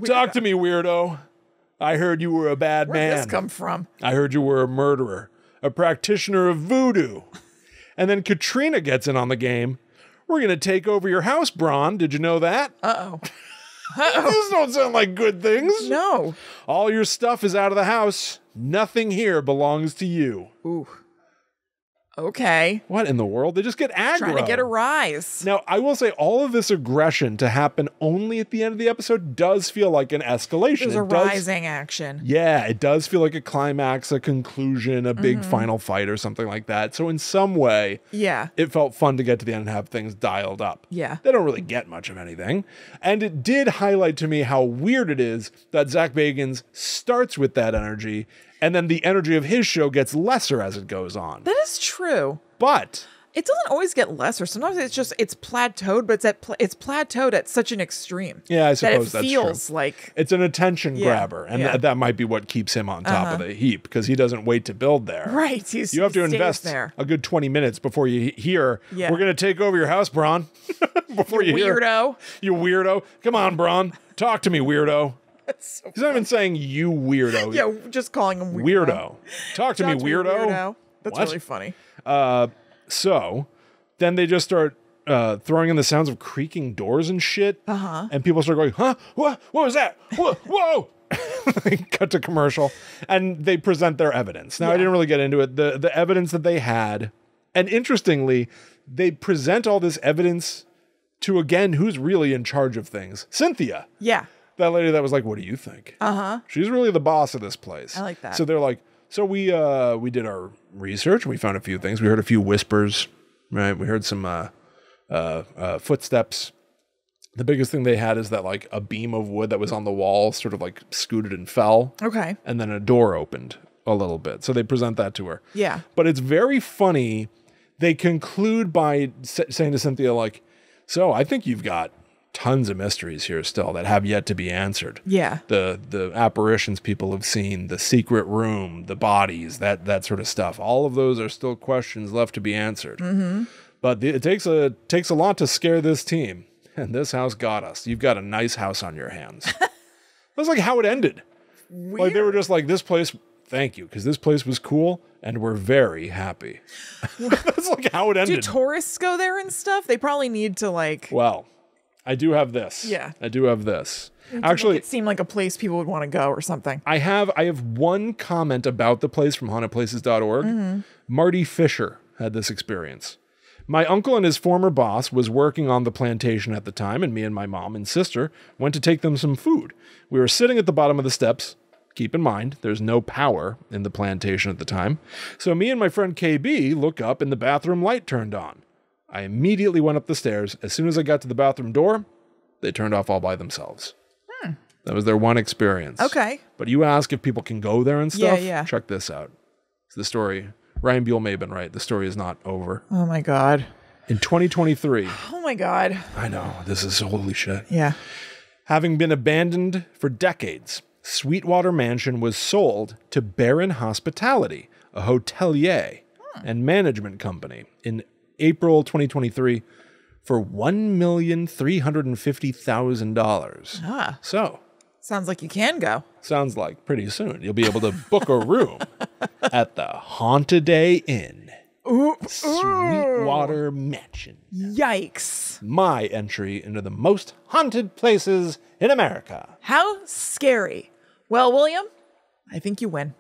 Talk to me, weirdo. I heard you were a bad Where did man. this come from? I heard you were a murderer, a practitioner of voodoo. And then Katrina gets in on the game. "We're going to take over your house, Braun. Did you know that?" Uh-oh. These don't sound like good things. No. All your stuff is out of the house. Nothing here belongs to you. Ooh. Okay. What in the world? They just get aggro. Trying to get a rise. Now, I will say all of this aggression to happen only at the end of the episode does feel like an escalation. There's a rising action. Yeah, it does feel like a climax, a conclusion, a big final fight or something like that. So in some way, Yeah. it felt fun to get to the end and have things dialed up. Yeah. They don't really get much of anything. And it did highlight to me how weird it is that Zach Bagans starts with that energy and then the energy of his show gets lesser as it goes on. That is true. But It doesn't always get lesser. Sometimes it's plateaued, but it's plateaued at such an extreme. yeah, I that suppose it that's feels true. like It's an attention grabber, and yeah. that might be what keeps him on top of the heap because he doesn't wait to build there. right. You have to stays invest there. a good 20 minutes before you hear, Yeah. "We're going to take over your house, Braun." Before you hear, Weirdo. "You weirdo. Come on, Braun. Talk to me, weirdo." That's so He's not even saying "you weirdo." yeah, just calling him Weirdo. Talk to me, weirdo. That's What? really funny. So then they just start throwing in the sounds of creaking doors and shit. And people start going, "Huh? What was that? Whoa." They cut to commercial and they present their evidence. Now, I didn't really get into it. The evidence that they had. And interestingly, they present all this evidence to, again, who's really in charge of things? Cynthia. Yeah. That lady that was like, "What do you think?" She's really the boss of this place. I like that. So they're like, so we did our research. We found a few things. We heard a few whispers, right? We heard some footsteps. The biggest thing they had is that like a beam of wood that was on the wall sort of like scooted and fell. Okay. And then a door opened a little bit. So they present that to her. Yeah. But it's very funny. They conclude by saying to Cynthia, like, "So I think you've got tons of mysteries here still that have yet to be answered. Yeah. The apparitions people have seen, the secret room, the bodies, that sort of stuff. All of those are still questions left to be answered. But it takes a lot to scare this team. And this house got us. You've got a nice house on your hands." That's like how it ended. Weird. Like they were just like, "This place, thank you, because this place was cool and we're very happy." That's like how it Do ended. tourists go there and stuff? They probably need to like Well, I do have this. Yeah. I do have this. make Actually, it seem like a place people would want to go or something. I have one comment about the place from hauntedplaces.org. Marty Fisher had this experience. "My uncle and his former boss was working on the plantation at the time, and me and my mom and sister went to take them some food. We were sitting at the bottom of the steps. Keep in mind, there's no power in the plantation at the time. So me and my friend KB look up and the bathroom light turned on. I immediately went up the stairs. As soon as I got to the bathroom door, they turned off all by themselves." That was their one experience. Okay. But you ask if people can go there and stuff. Yeah. Check this out. It's the story. Ryan Buell may have been right. The story is not over. Oh my God. In 2023, Oh my God. I know, this is holy shit. Yeah. Having been abandoned for decades, Sweetwater Mansion was sold to Baron Hospitality, a hotelier and management company, in April 2023 for $1,350,000. Ah. So, Sounds like you can go. Sounds like pretty soon you'll be able to book a room at the Haunted Inn. Sweetwater Mansion. Yikes. My entry into the most haunted places in America. How scary. Well, William, I think you win.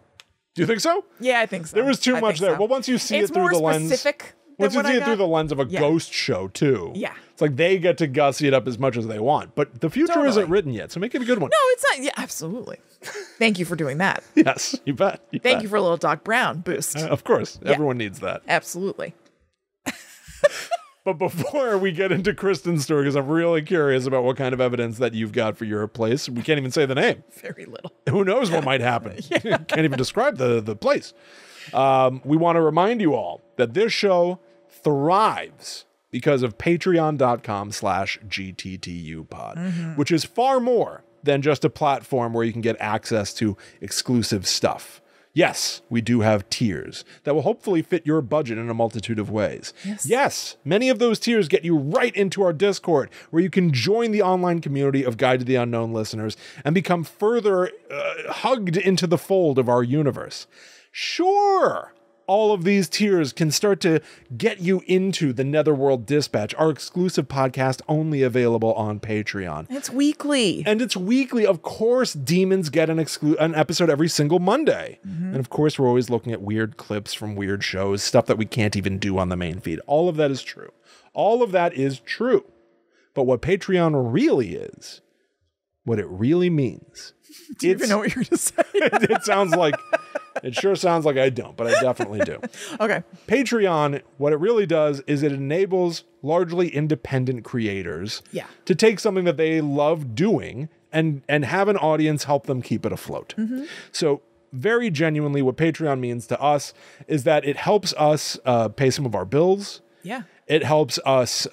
Do you think so? Yeah, I think so. There was too much there. So. Well, once you see it's it through the lens. Specific Once you see it through the lens of a ghost show, too. Yeah. It's like they get to gussy it up as much as they want. But the future isn't written yet, so make it a good one. No, it's not. Yeah, absolutely. Thank you for doing that. Yes, you bet. Thank you for a little Doc Brown boost. Of course. Yeah. Everyone needs that. Absolutely. But before we get into Kristen's story, because I'm really curious about what kind of evidence that you've got for your place. We can't even say the name. Very little. Who knows what might happen? Can't even describe the place. We want to remind you all that this show thrives because of patreon.com/GTTUpod, which is far more than just a platform where you can get access to exclusive stuff. Yes, we do have tiers that will hopefully fit your budget in a multitude of ways. Yes, many of those tiers get you right into our Discord, where you can join the online community of Guide to the Unknown listeners and become further hugged into the fold of our universe. Sure, all of these tiers can start to get you into the Netherworld Dispatch, our exclusive podcast only available on Patreon. It's weekly. And it's weekly. Of course, Demons get an episode every single Monday. And of course, we're always looking at weird clips from weird shows, stuff that we can't even do on the main feed. All of that is true. All of that is true. But what Patreon really is, what it really means. Do you even know what you're going to say? It sure sounds like I don't, but I definitely do. Okay. Patreon, what it really does is it enables largely independent creators to take something that they love doing and have an audience help them keep it afloat. So very genuinely, what Patreon means to us is that it helps us pay some of our bills. Yeah. It helps us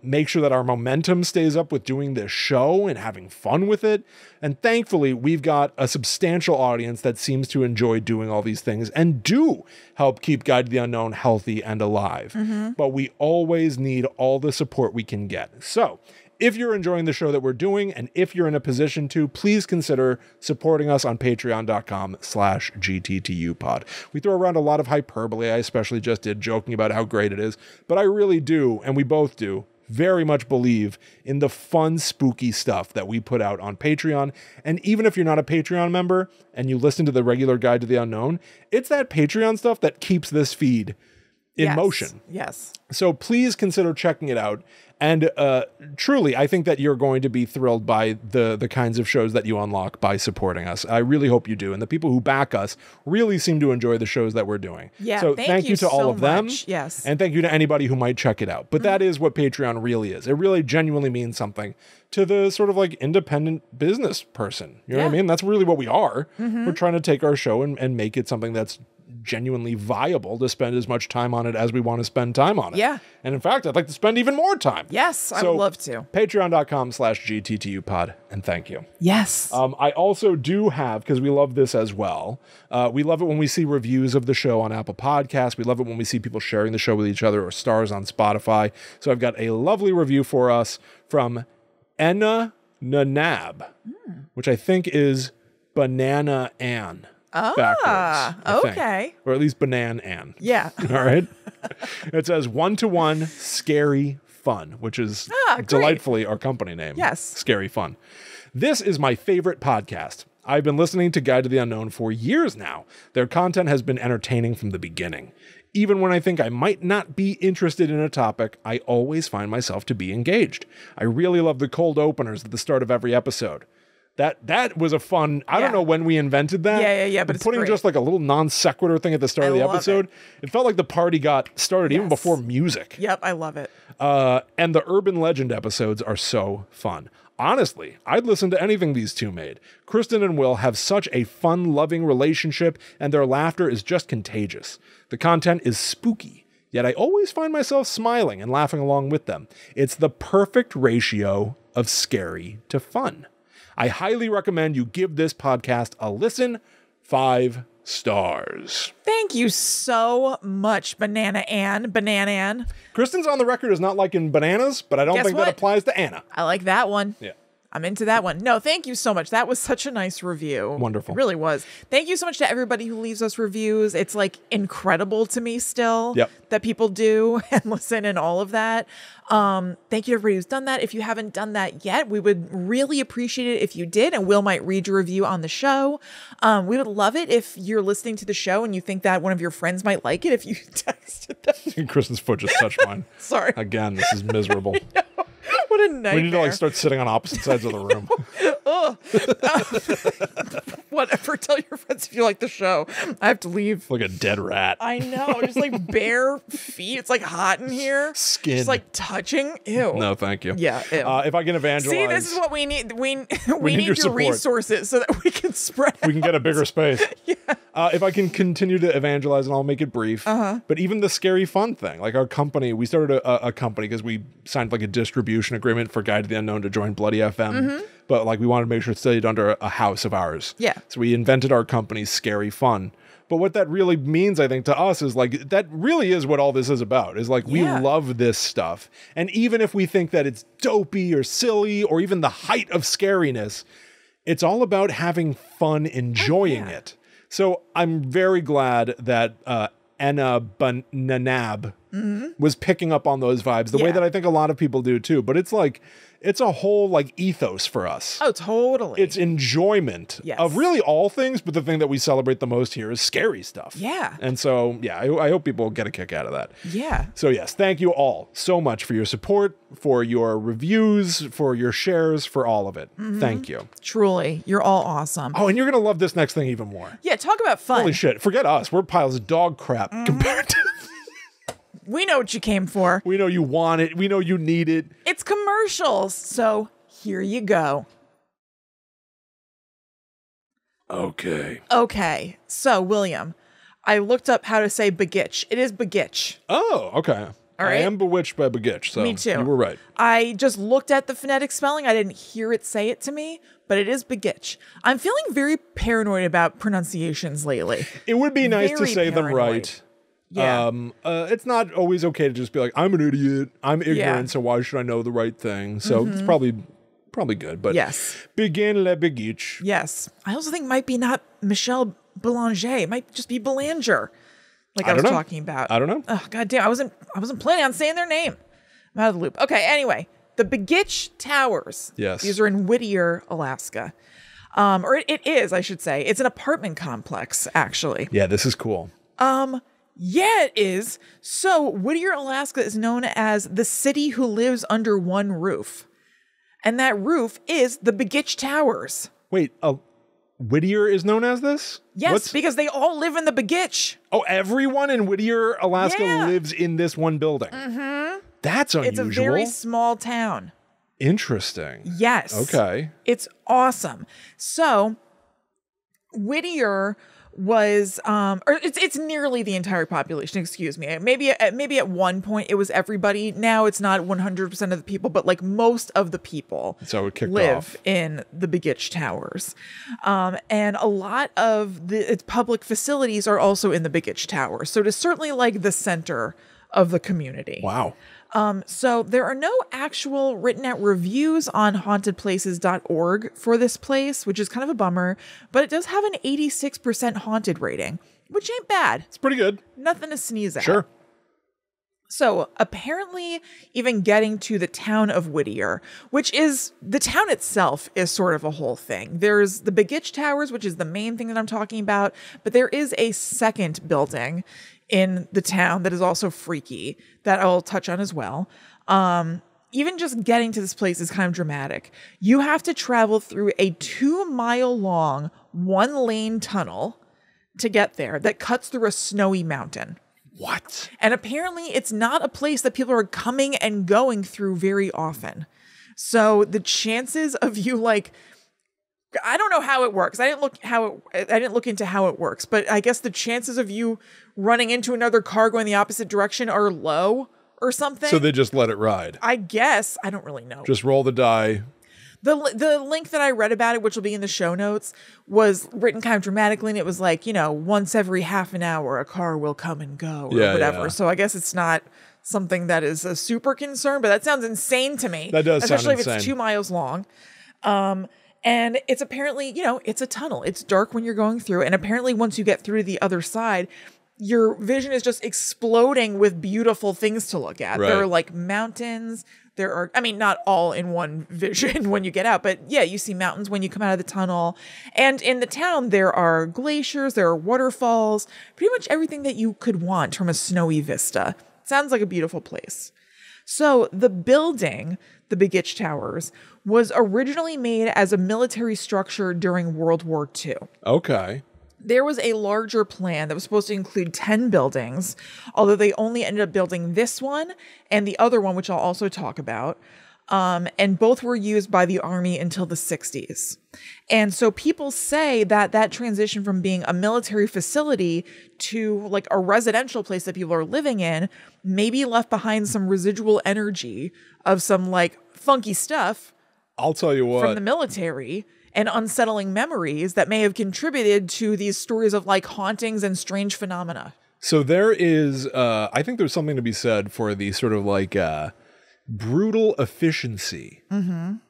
make sure that our momentum stays up with doing this show and having fun with it. And thankfully, we've got a substantial audience that seems to enjoy doing all these things and do help keep Guide to the Unknown healthy and alive. But we always need all the support we can get. So if you're enjoying the show that we're doing, and if you're in a position to, please consider supporting us on patreon.com/GTTUpod. We throw around a lot of hyperbole. I especially just did, joking about how great it is. But I really do, and we both do, very much believe in the fun, spooky stuff that we put out on Patreon. And even if you're not a Patreon member and you listen to the regular Guide to the Unknown, it's that Patreon stuff that keeps this feed in motion. Yes. So please consider checking it out. And truly, I think that you're going to be thrilled by the kinds of shows that you unlock by supporting us. I really hope you do. And the people who back us really seem to enjoy the shows that we're doing. Yeah, so thank you to all of them. Yes. And thank you to anybody who might check it out. But that is what Patreon really is. It really genuinely means something to the sort of like independent business person. You know what I mean? That's really what we are. We're trying to take our show and make it something that's genuinely viable to spend as much time on it as we want to spend time on it. Yeah. And in fact, I'd like to spend even more time. Yes, I would love to. Patreon.com/GTTUpod, and thank you. Yes. I also do have, because we love this as well, we love it when we see reviews of the show on Apple Podcasts. We love it when we see people sharing the show with each other or stars on Spotify. So I've got a lovely review for us from Enna Nanab, which I think is Banana Ann. Backwards, okay. Or at least Banana Ann. Yeah. All right. It says 1-to-1 scary fun, which is delightfully our company name. Yes. Scary fun. This is my favorite podcast. I've been listening to Guide to the Unknown for years now. Their content has been entertaining from the beginning. Even when I think I might not be interested in a topic, I always find myself to be engaged. I really love the cold openers at the start of every episode. That was a fun, I don't know when we invented that. Yeah, but it's putting great. just like a little non sequitur thing at the start of the episode. It felt like the party got started even before music. Yep, I love it. And the urban legend episodes are so fun. Honestly, I'd listen to anything these two made. Kristen and Will have such a fun, loving relationship, and their laughter is just contagious. The content is spooky, yet I always find myself smiling and laughing along with them. It's the perfect ratio of scary to fun. I highly recommend you give this podcast a listen. 5 stars. Thank you so much, Banana Ann. Kristen's on the record as not liking bananas, but I don't think that applies to Anna. I like that one. Yeah. I'm into that one. No, thank you so much. That was such a nice review. Wonderful. It really was. Thank you so much to everybody who leaves us reviews. It's like incredible to me still that people do and listen and all of that. Thank you to everybody who's done that. If you haven't done that yet, we would really appreciate it if you did, and Will might read your review on the show. We would love it if you're listening to the show and you think that one of your friends might like it, if you texted them. Kristen's foot just touched mine. Sorry. Again, this is miserable. What a nightmare. We need to like start sitting on opposite sides of the room. Whatever. Tell your friends if you like the show. I have to leave. Like a dead rat. I know. Just like bare feet. It's like hot in here. Skin. Just like touching. Ew. No, thank you. Yeah. Ew. If I can evangelize. See, this is what we need. We need your need your resources so that we can spread we can out. get a bigger space. If I can continue to evangelize, and I'll make it brief. But even the scary fun thing, like our company, we started a company because we signed like a distribution agreement for Guide to the Unknown to join Bloody FM. But like we wanted to make sure it stayed under a house of ours. Yeah. So we invented our company, Scary Fun. But what that really means, I think, to us is like, that really is what all this is about, is like, we love this stuff. And even if we think that it's dopey or silly or even the height of scariness, it's all about having fun, enjoying it. So I'm very glad that Anna Bananab was picking up on those vibes the way that I think a lot of people do too. But it's like, it's a whole like ethos for us. Oh, totally. It's enjoyment of really all things, but the thing that we celebrate the most here is scary stuff. Yeah. And so, I hope people get a kick out of that. Yeah. So yes, thank you all so much for your support, for your reviews, for your shares, for all of it. Thank you. Truly. You're all awesome. Oh, and you're going to love this next thing even more. Yeah, talk about fun. Holy shit. Forget us. We're piles of dog crap compared to... We know what you came for. We know you want it. We know you need it. It's commercials, so here you go. Okay. So, William, I looked up how to say Begich. It is Begich. Oh, okay. All right. I am bewitched by Begich, so Me too. You were right. I just looked at the phonetic spelling. I didn't hear it say it to me, but it is Begich. I'm feeling very paranoid about pronunciations lately. It would be nice to Very say them paranoid. right. Yeah. It's not always okay to just be like, I'm an idiot. I'm ignorant, so why should I know the right thing? So it's probably good. But begin le Begich. Yes. I also think it might be not Michelle Belanger. It might just be Belanger. Like I was talking about. I don't know. Oh, God damn. I wasn't planning on saying their name. I'm out of the loop. Okay, anyway. The Begich Towers. Yes. These are in Whittier, Alaska. Or it is, I should say. It's an apartment complex, actually. Yeah, this is cool. Yeah, it is. So Whittier, Alaska is known as the city who lives under one roof. And that roof is the Begich Towers. Wait, Whittier is known as this? Yes, because they all live in the Begich. Oh, everyone in Whittier, Alaska lives in this one building. That's unusual. It's a very small town. Interesting. Yes. Okay. It's awesome. So Whittier was or it's nearly the entire population, excuse me. Maybe at one point it was everybody. Now it's not 100% of the people, but like most of the people so it kicked live off in the Begich Towers. And a lot of its public facilities are also in the Begich Towers. So it is certainly like the center of the community. Wow. So there are no actual written out reviews on hauntedplaces.org for this place, which is kind of a bummer, but it does have an 86% haunted rating, which ain't bad. It's pretty good. Nothing to sneeze at. Sure. So apparently even getting to the town of Whittier, which is, the town itself is sort of a whole thing. There's the Begich Towers, which is the main thing that I'm talking about, but there is a second building in the town that is also freaky that I'll touch on as well. Even just getting to this place is kind of dramatic. You have to travel through a 2-mile long, 1-lane tunnel to get there that cuts through a snowy mountain. What? And apparently it's not a place that people are coming and going through very often. So the chances of you like, I don't know how it works. I didn't look into how it works, but I guess the chances of you running into another car going the opposite direction are low or something. So they just let it ride. I guess. I don't really know. Just roll the die. The link that I read about it, which will be in the show notes, was written kind of dramatically, and it was like, once every half an hour a car will come and go or whatever. Yeah. So I guess it's not something that is a super concern, but that sounds insane to me. That does sound insane. Especially if it's 2 miles long. And it's apparently, it's a tunnel. It's dark when you're going through. And apparently once you get through to the other side, your vision is just exploding with beautiful things to look at. Right. There are like mountains. There are, not all in one vision when you get out, but yeah, you see mountains when you come out of the tunnel. And in the town, there are glaciers, there are waterfalls, pretty much everything that you could want from a snowy vista. Sounds like a beautiful place. So the building, the Begich Towers, was originally made as a military structure during World War II. Okay. There was a larger plan that was supposed to include 10 buildings, although they only ended up building this one and the other one, which I'll also talk about. And both were used by the Army until the 60s. And so people say that that transition from being a military facility to like a residential place that people are living in maybe left behind some residual energy of some like funky stuff. I'll tell you what. From the military and unsettling memories that may have contributed to these stories of like hauntings and strange phenomena. So there is, I think there's something to be said for the sort of like brutal efficiency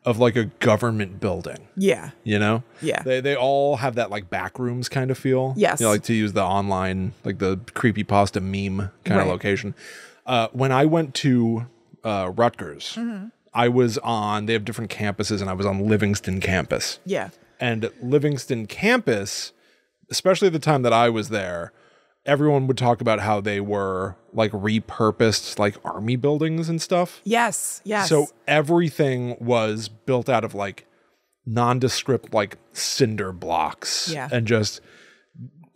of like a government building. Yeah. Yeah. They all have that like back rooms kind of feel. Yes. Like to use the online, like the creepypasta meme kind of location. When I went to Rutgers, I was they have different campuses, and I was on Livingston campus. Yeah. And Livingston campus, especially at the time that I was there, everyone would talk about how they were like repurposed like army buildings and stuff. Yes. Yes. So everything was built out of like nondescript like cinder blocks. Yeah. And just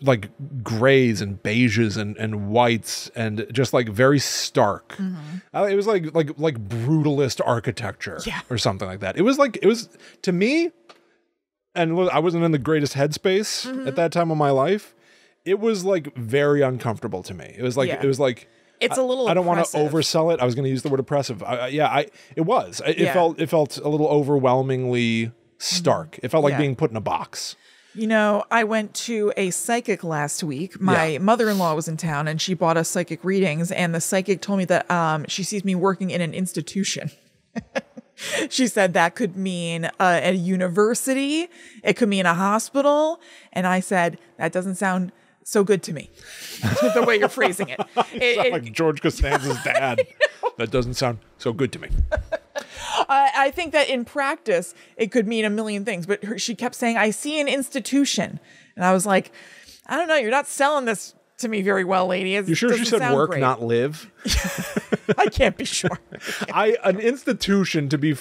like grays and beiges and whites and just like very stark. It was like brutalist architecture or something like that. It was to me, and I wasn't in the greatest headspace at that time of my life. It was like very uncomfortable to me. It was like it's a little. I don't want to oversell it. I was going to use the word oppressive. It felt a little overwhelmingly stark. It felt like being put in a box. I went to a psychic last week. My mother-in-law was in town and she bought us psychic readings, and the psychic told me that she sees me working in an institution. She said that could mean a university. It could mean a hospital. And I said, that doesn't sound so good to me. The way you're phrasing it. Sound like George Costanza's dad. That doesn't sound so good to me. I think that in practice, it could mean a million things. But she kept saying, I see an institution. And I was like, I don't know. You're not selling this to me very well, lady. You sure she said work, great. Not live? I can't be sure. An institution to be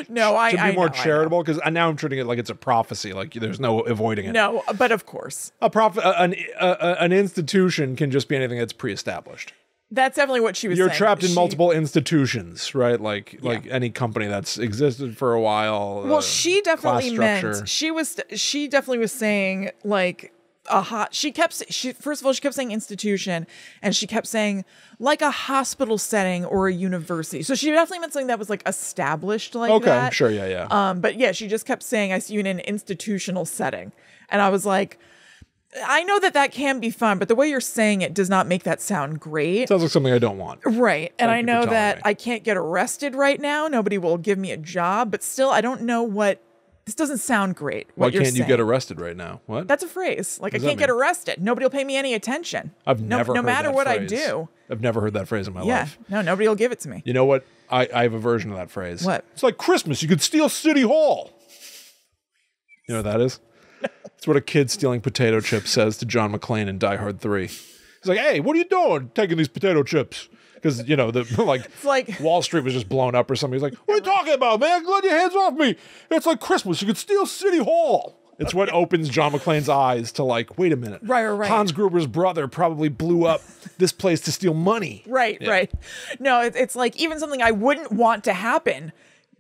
more charitable, because now I'm treating it like it's a prophecy. Like there's no avoiding it. No, but of course, an institution can just be anything that's pre-established. That's definitely what she was saying. You're trapped in multiple institutions, right? Like any company that's existed for a while. Well, she definitely meant she definitely was saying like first of all, she kept saying institution, and she kept saying like a hospital setting or a university. So she definitely meant something that was like established like that. Okay, sure, yeah. But yeah, she just kept saying, I see you in an institutional setting. And I was like, I know that can be fun, but the way you're saying it does not make that sound great. Sounds like something I don't want. Right. And I know that I can't get arrested right now. Nobody will give me a job, but still, I don't know what. This doesn't sound great. Why can't you get arrested right now? What? That's a phrase. Like, I can't get arrested. Nobody will pay me any attention. I've never heard that phrase. No matter what I do. I've never heard that phrase in my life. No, nobody will give it to me. You know what? I have a version of that phrase. What? It's like Christmas. You could steal City Hall. You know what that is? No. It's what a kid stealing potato chips says to John McClane in Die Hard 3. He's like, hey, what are you doing taking these potato chips? Because, it's like Wall Street was just blown up or something. He's like, what are you talking about, man? Let your hands off me. It's like Christmas. You could steal City Hall. It's what opens John McClane's eyes to like, wait a minute. Right. Hans Gruber's brother probably blew up this place to steal money. Right. No, it's like even something I wouldn't want to happen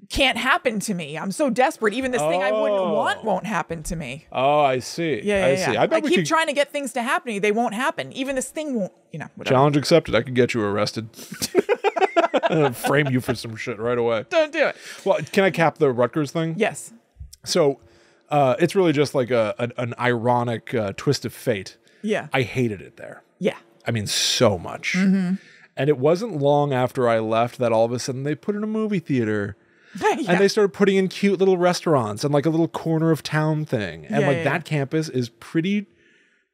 can't happen to me. I'm so desperate. Even this thing I wouldn't want won't happen to me. Oh, I see. Yeah. See. I keep trying to get things to happen to me. They won't happen. Even this thing won't, whatever. Challenge accepted. I could get you arrested. Frame you for some shit right away. Don't do it. Well, can I cap the Rutgers thing? Yes. So it's really just like an ironic twist of fate. Yeah. I hated it there. Yeah. I mean, so much. Mm-hmm. And it wasn't long after I left that all of a sudden they put in a movie theater. Yeah. And they started putting in cute little restaurants and like a little corner of town thing. And Yeah, like yeah, that campus is pretty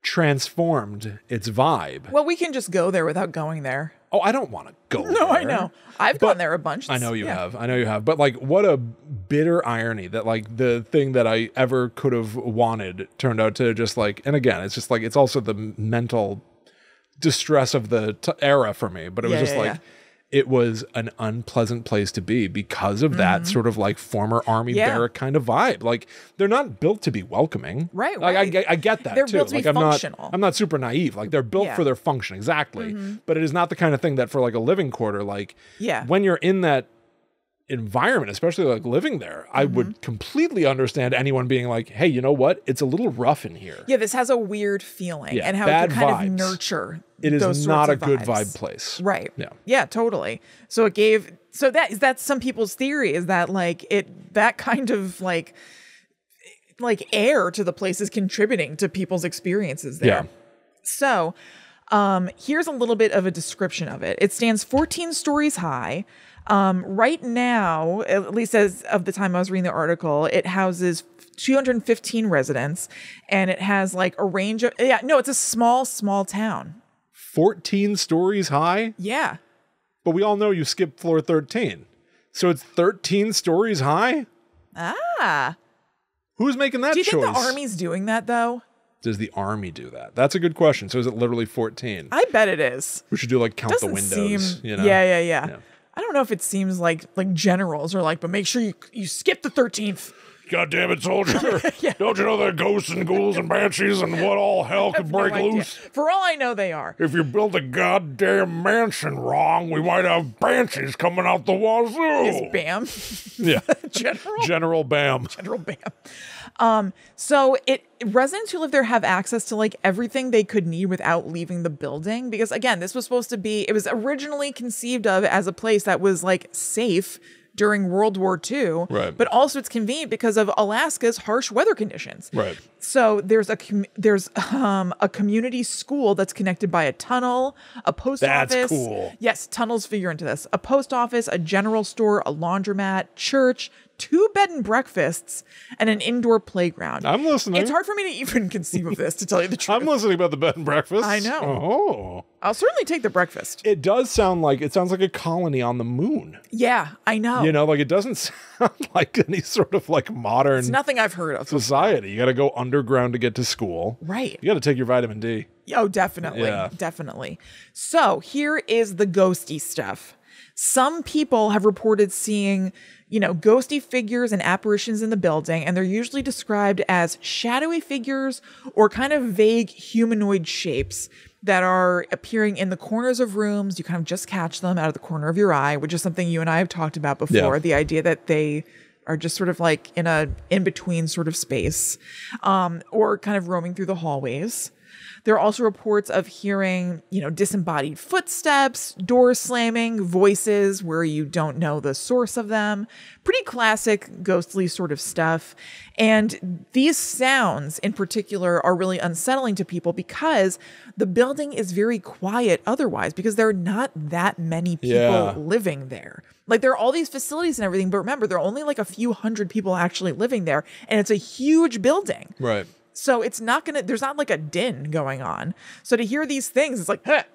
transformed its vibe. Well, we can just go there without going there. Oh, I don't want to go there. No, I know. I've gone there a bunch. I know you Yeah. have. I know you have. But like, what a bitter irony that like the thing that I ever could have wanted turned out to just like, and again, it's just like, it's also the mental distress of the era for me. But it was just like, it was an unpleasant place to be because of that sort of like former army barrack kind of vibe. Like they're not built to be welcoming. Right. Like I get that They're too. built to Like be functional. I'm not super naive. Like they're built for their function. Exactly. But it is not the kind of thing that for like a living quarter, like when you're in that environment, especially like living there, I would completely understand anyone being like, hey, you know what? It's a little rough in here. Yeah, this has a weird feeling and how bad it can kind vibes. of nurture. It is those not sorts a of good vibes. vibe place. Right. Yeah. Yeah, totally. So that's some people's theory is that like that kind of like air to the place is contributing to people's experiences there. Yeah. So here's a little bit of a description of it. It stands 14 stories high. Right now, at least as of the time I was reading the article, it houses 215 residents and it has like a range of, it's a small town. 14 stories high? Yeah. But we all know you skipped floor 13. So it's 13 stories high? Ah. Who's making that choice? Do you think the Army's doing that though? Does the Army do that? That's a good question. So is it literally 14? I bet it is. We should do like count the windows. You know? Yeah. I don't know if it seems like generals are like, but make sure you skip the 13th. God damn it, soldier. Don't you know there are ghosts and ghouls and banshees and what all hell could break loose? For all I know, they are. If you build a goddamn mansion wrong, we might have banshees coming out the wazoo. Is Bam? Yeah. General Bam. General Bam. So residents who live there have access to like everything they could need without leaving the building. Because again, this was supposed to be, it was originally conceived of as a place that was like safe during World War II, right. But also it's convenient because of Alaska's harsh weather conditions. Right. So there's a community school that's connected by a tunnel, a post office. That's cool. Yes, tunnels figure into this. A post office, a general store, a laundromat, church, 2 bed and breakfasts, and an indoor playground. I'm listening. It's hard for me to even conceive of this, to tell you the truth. I'm listening about the bed and breakfast. I know. Oh. I'll certainly take the breakfast. It sounds like a colony on the moon. Yeah, I know. You know, like it doesn't sound like any sort of like modern It's nothing I've heard of. society. You got to go underground to get to school. Right. You got to take your vitamin D. Oh, definitely. Yeah. Definitely. So here is the ghosty stuff. Some people have reported seeing, ghosty figures and apparitions in the building, and they're usually described as shadowy figures or kind of vague humanoid shapes that are appearing in the corners of rooms. You kind of just catch them out of the corner of your eye, which is something you and I have talked about before. Yeah. The idea that they are just sort of like in a in-between sort of space, or kind of roaming through the hallways. There are also reports of hearing, disembodied footsteps, doors slamming, voices where you don't know the source of them. Pretty classic ghostly sort of stuff. And these sounds in particular are really unsettling to people because the building is very quiet otherwise, because there are not that many people living there. Like there are all these facilities and everything, but remember, there are only like a few hundred people actually living there, and it's a huge building. Right. So it's not there's not like a din going on. So to hear these things, it's like, Yeah,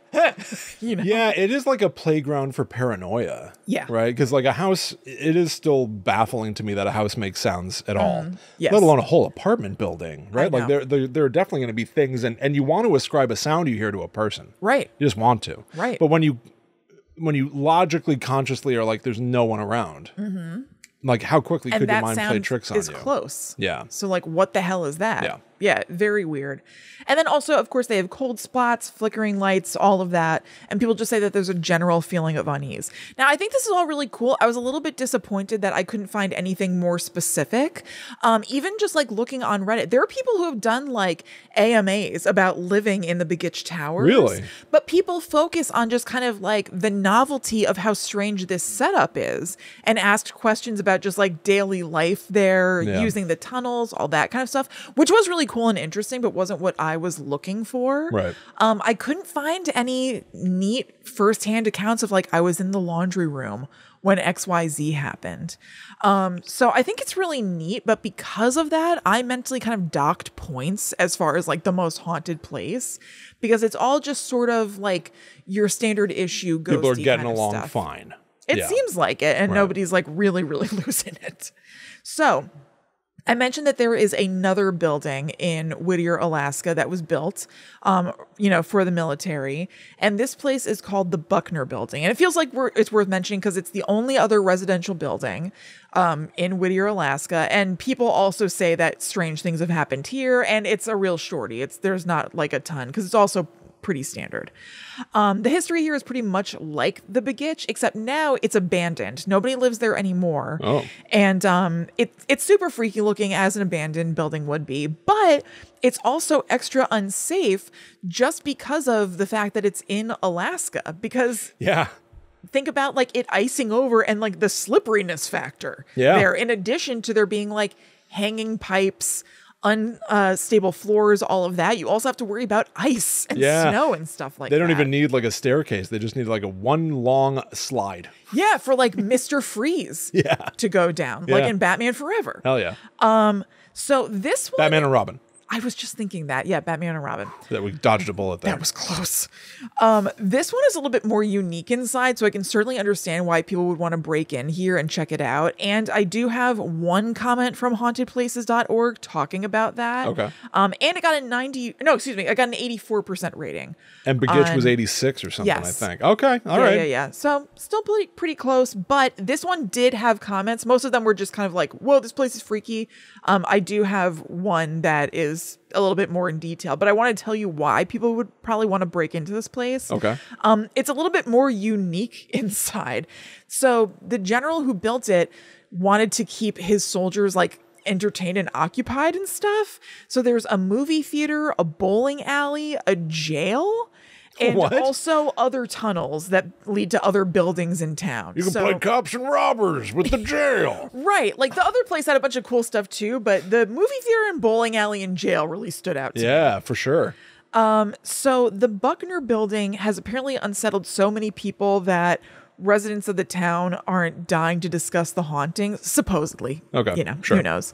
it is like a playground for paranoia. Yeah. Right? Because like a house, it is still baffling to me that a house makes sounds at all. Yes. Let alone a whole apartment building, right? I Like there are definitely going to be things, and you want to ascribe a sound you hear to a person. Right. You just want to. Right. But when you logically, consciously are like, there's no one around. Like how quickly could your mind play tricks on you? Is close. Yeah. So like, what the hell is that? Yeah. Yeah, very weird. And then also, of course, they have cold spots, flickering lights, all of that. And people just say that there's a general feeling of unease. Now, I think this is all really cool. I was a little bit disappointed that I couldn't find anything more specific. Even just like looking on Reddit, there are people who have done like AMAs about living in the Begich Tower. Really? But people focus on just kind of like the novelty of how strange this setup is, and asked questions about just like daily life there, using the tunnels, all that kind of stuff, which was really cool and interesting, but wasn't what I was looking for. Right. I couldn't find any neat firsthand accounts of like, I was in the laundry room when XYZ happened. So I think it's really neat, but because of that, I mentally kind of docked points as far as like the most haunted place, because it's all just sort of like your standard issue ghosty People are getting kind of along stuff. fine. It seems like it, and nobody's like really, really losing it. So I mentioned that there is another building in Whittier, Alaska that was built, for the military. And this place is called the Buckner Building. And it feels like it's worth mentioning because it's the only other residential building in Whittier, Alaska. And people also say that strange things have happened here. And it's a real shorty. There's not like a ton because it's also pretty standard. The history here is pretty much like the Begich, except now it's abandoned. Nobody lives there anymore. Oh. And it's super freaky looking, as an abandoned building would be, but it's also extra unsafe just because of the fact that it's in Alaska. Because think about like it icing over and like the slipperiness factor there, in addition to there being like hanging pipes, unstable floors, all of that. You also have to worry about ice and snow and stuff like that. They don't even need like a staircase. They just need like a one long slide. Yeah, for like Mr. Freeze to go down, like in Batman Forever. Hell yeah. So this one... Batman and Robin. I was just thinking that. Yeah, Batman and Robin. That we dodged a bullet there. That was close. This one is a little bit more unique inside, so I can certainly understand why people would want to break in here and check it out. And I do have one comment from hauntedplaces.org talking about that. Okay. And it got I got an 84% rating. And Begich was 86 or something, I think. Okay, all right. Yeah. So still pretty close, but this one did have comments. Most of them were just kind of like, whoa, this place is freaky. I do have one that is a little bit more in detail, but I want to tell you why people would probably want to break into this place. Okay. It's a little bit more unique inside. So the general who built it wanted to keep his soldiers like entertained and occupied and stuff. So there's a movie theater, a bowling alley, a jail, and also other tunnels that lead to other buildings in town. You can play cops and robbers with the jail. Right. Like the other place had a bunch of cool stuff too, but the movie theater and bowling alley and jail really stood out to me. Yeah, for sure. So the Buckner building has apparently unsettled so many people that residents of the town aren't dying to discuss the hauntings, supposedly. Okay, who knows?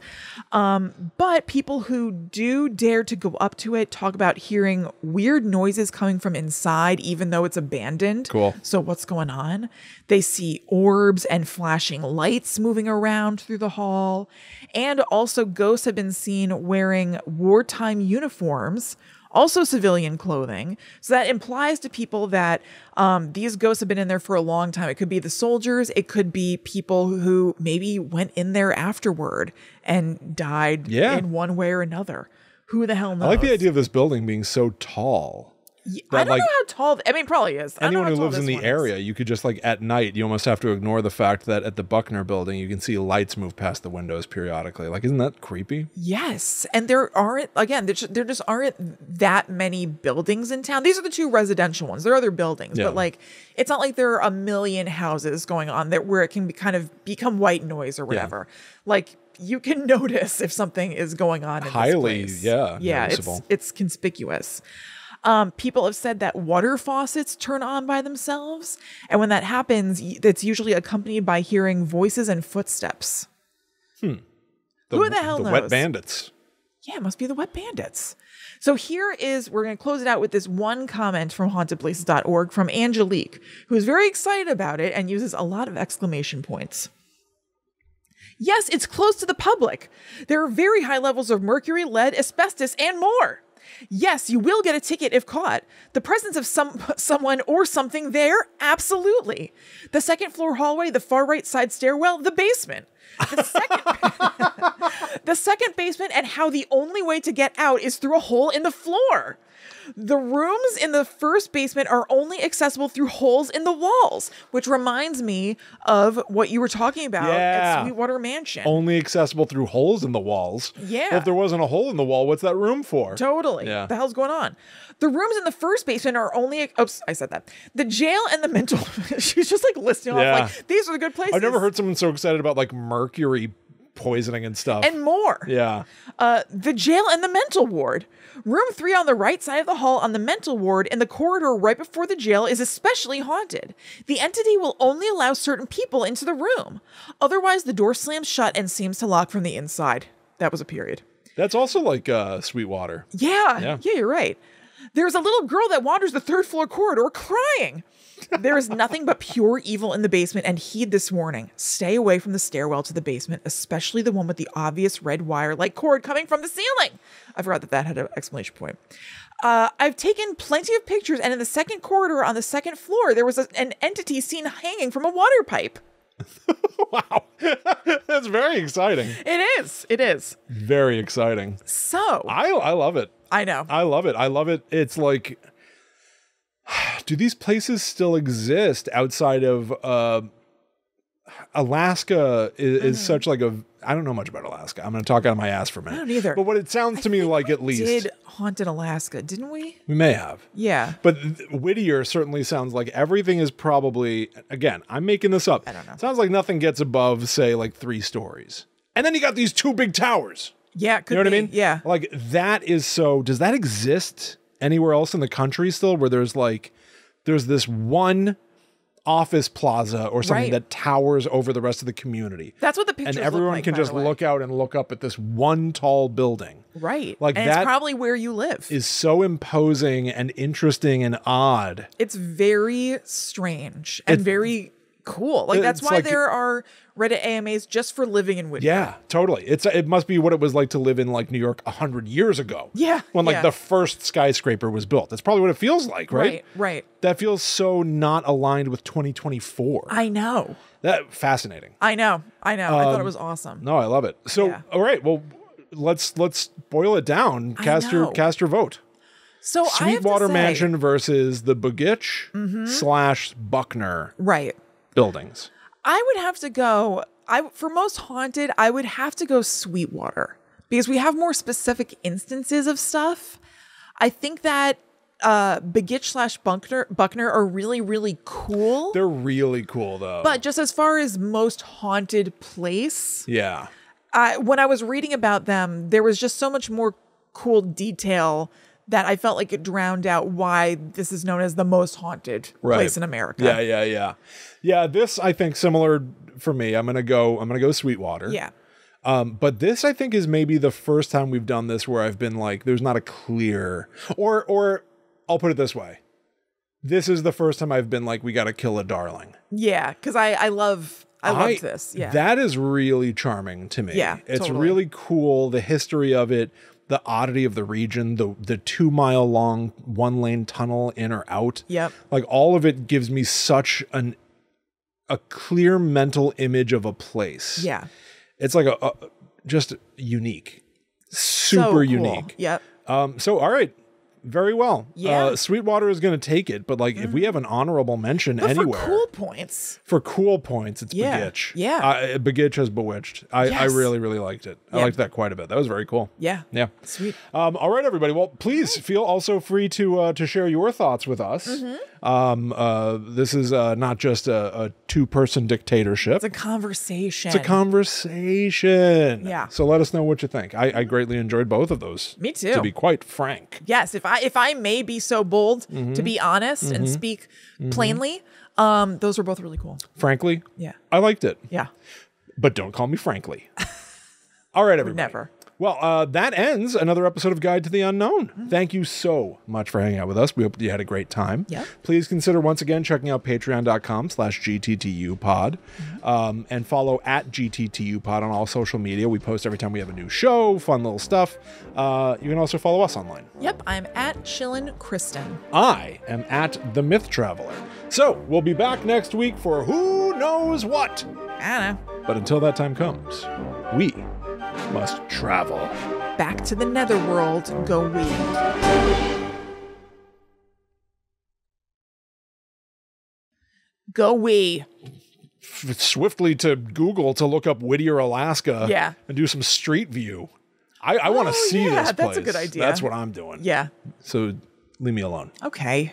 But people who do dare to go up to it talk about hearing weird noises coming from inside, even though it's abandoned. Cool. So what's going on? They see orbs and flashing lights moving around through the hall. And also ghosts have been seen wearing wartime uniforms, also civilian clothing. So that implies to people that these ghosts have been in there for a long time. It could be the soldiers. It could be people who maybe went in there afterward and died in one way or another. Who the hell knows? I like the idea of this building being so tall. I don't know how tall. I mean, probably is. Anyone who lives in the area, you could just like at night, you almost have to ignore the fact that at the Buckner building, you can see lights move past the windows periodically. Like, isn't that creepy? Yes. And there just aren't that many buildings in town. These are the two residential ones. There are other buildings, but like, it's not like there are a million houses going on there where it can be kind of become white noise or whatever. Like, you can notice if something is going on in this place. Noticeable. It's conspicuous. People have said that water faucets turn on by themselves. And when that happens, it's usually accompanied by hearing voices and footsteps. Who the hell knows? The Wet Bandits. Yeah, it must be the Wet Bandits. So we're going to close it out with this one comment from hauntedplaces.org from Angelique, who is very excited about it and uses a lot of exclamation points. Yes, it's closed to the public. There are very high levels of mercury, lead, asbestos, and more. Yes, you will get a ticket if caught. The presence of someone or something there? Absolutely. The second floor hallway, the far right side stairwell, the basement. The second basement, and how the only way to get out is through a hole in the floor. The rooms in the first basement are only accessible through holes in the walls, which reminds me of what you were talking about at Sweetwater Mansion. Only accessible through holes in the walls. Yeah. Well, if there wasn't a hole in the wall, what's that room for? Totally. Yeah. What the hell's going on? The rooms in the first basement are only... Oops, I said that. The jail and the mental... She's just like listing off like, these are the good places. I've never heard someone so excited about like mercury poisoning and stuff. And more. Yeah. The jail and the mental ward. Room 3 on the right side of the hall on the mental ward and the corridor right before the jail is especially haunted. The entity will only allow certain people into the room. Otherwise, the door slams shut and seems to lock from the inside. That was a period. That's also like Sweetwater. Yeah, you're right. There's a little girl that wanders the 3rd floor corridor crying. There is nothing but pure evil in the basement, and heed this warning. Stay away from the stairwell to the basement, especially the one with the obvious red wire-like cord coming from the ceiling. I forgot that had an exclamation point. I've taken plenty of pictures, and in the 2nd corridor on the 2nd floor, there was an entity seen hanging from a water pipe. Wow. That's very exciting. It is. Very exciting. So. I love it. I know. I love it. It's like, do these places still exist outside of Alaska is such like I don't know much about Alaska. I'm going to talk out of my ass for a minute. I don't either. But what it sounds to me like, at least. We did Haunted Alaska, didn't we? We may have. Yeah. But Whittier certainly sounds like everything is probably, again, I'm making this up. I don't know. Sounds like nothing gets above, say, like 3 stories. And then you got these 2 big towers. Yeah, could you know what be. I mean? Yeah. Like that is so, does that exist anywhere else in the country still where there's this one office plaza or something that towers over the rest of the community? That's what the pictures and everyone look like, can just look out and look up at this one tall building. Right. Like and that it's probably where you live. Is so imposing and interesting and odd. It's very strange and very cool. Like that's why there are Reddit AMAs just for living in Whittier. Yeah, totally. It must be what it was like to live in like New York 100 years ago. Yeah. When like the first skyscraper was built. That's probably what it feels like, right? Right. That feels so not aligned with 2024. I know. That fascinating. I know. I thought it was awesome. No, I love it. So, all right, well, let's boil it down. Cast your vote. So Sweetwater Mansion versus the Begich / Buckner buildings. I would have to go, for most haunted, I would have to go Sweetwater because we have more specific instances of stuff. I think that Begich / Buckner are really, really cool. They're really cool though. But just as far as most haunted place. Yeah. When I was reading about them, there was just so much more cool detail that I felt like it drowned out why this is known as the most haunted place in America. Yeah, this I think similar for me. I'm gonna go Sweetwater. Yeah. But this I think is maybe the first time we've done this where I've been like, there's not a clear or I'll put it this way. This is the first time I've been like, we gotta kill a darling. Yeah, because I loved this. Yeah. That is really charming to me. Yeah. It's really cool. The history of it. The oddity of the region, the 2-mile long 1-lane tunnel in or out. Yep. Like all of it gives me such a clear mental image of a place. Yeah. It's like a just unique. Super so cool. unique. Yep. So all right. Very well. Yeah. Sweetwater is going to take it, but like if we have an honorable mention anywhere. For cool points, it's Begich. Yeah. Begich has bewitched. I really, really liked it. I liked that quite a bit. That was very cool. Yeah. Yeah. Sweet. All right, everybody. Well, please feel also free to share your thoughts with us. This is not just a 2-person dictatorship. It's a conversation. Yeah. So let us know what you think. I greatly enjoyed both of those. Me too. To be quite frank. Yes. If I may be so bold to be honest and speak plainly, those were both really cool. Frankly? Yeah. I liked it. Yeah. But don't call me Frankly. All right, everybody. Never. Well, that ends another episode of Guide to the Unknown. Thank you so much for hanging out with us. We hope you had a great time. Yeah. Please consider once again checking out patreon.com/GTTUpod and follow at GTTUpod on all social media. We post every time we have a new show, fun little stuff. You can also follow us online. Yep, I'm at Chillin' Kristen. I am at The Myth Traveler. So we'll be back next week for who knows what. I don't know. But until that time comes, we must travel. Back to the netherworld go we. Go we. Swiftly to Google to look up Whittier, Alaska. Yeah. And do some street view. I want to see this place. That's a good idea. That's what I'm doing. Yeah. So leave me alone. Okay.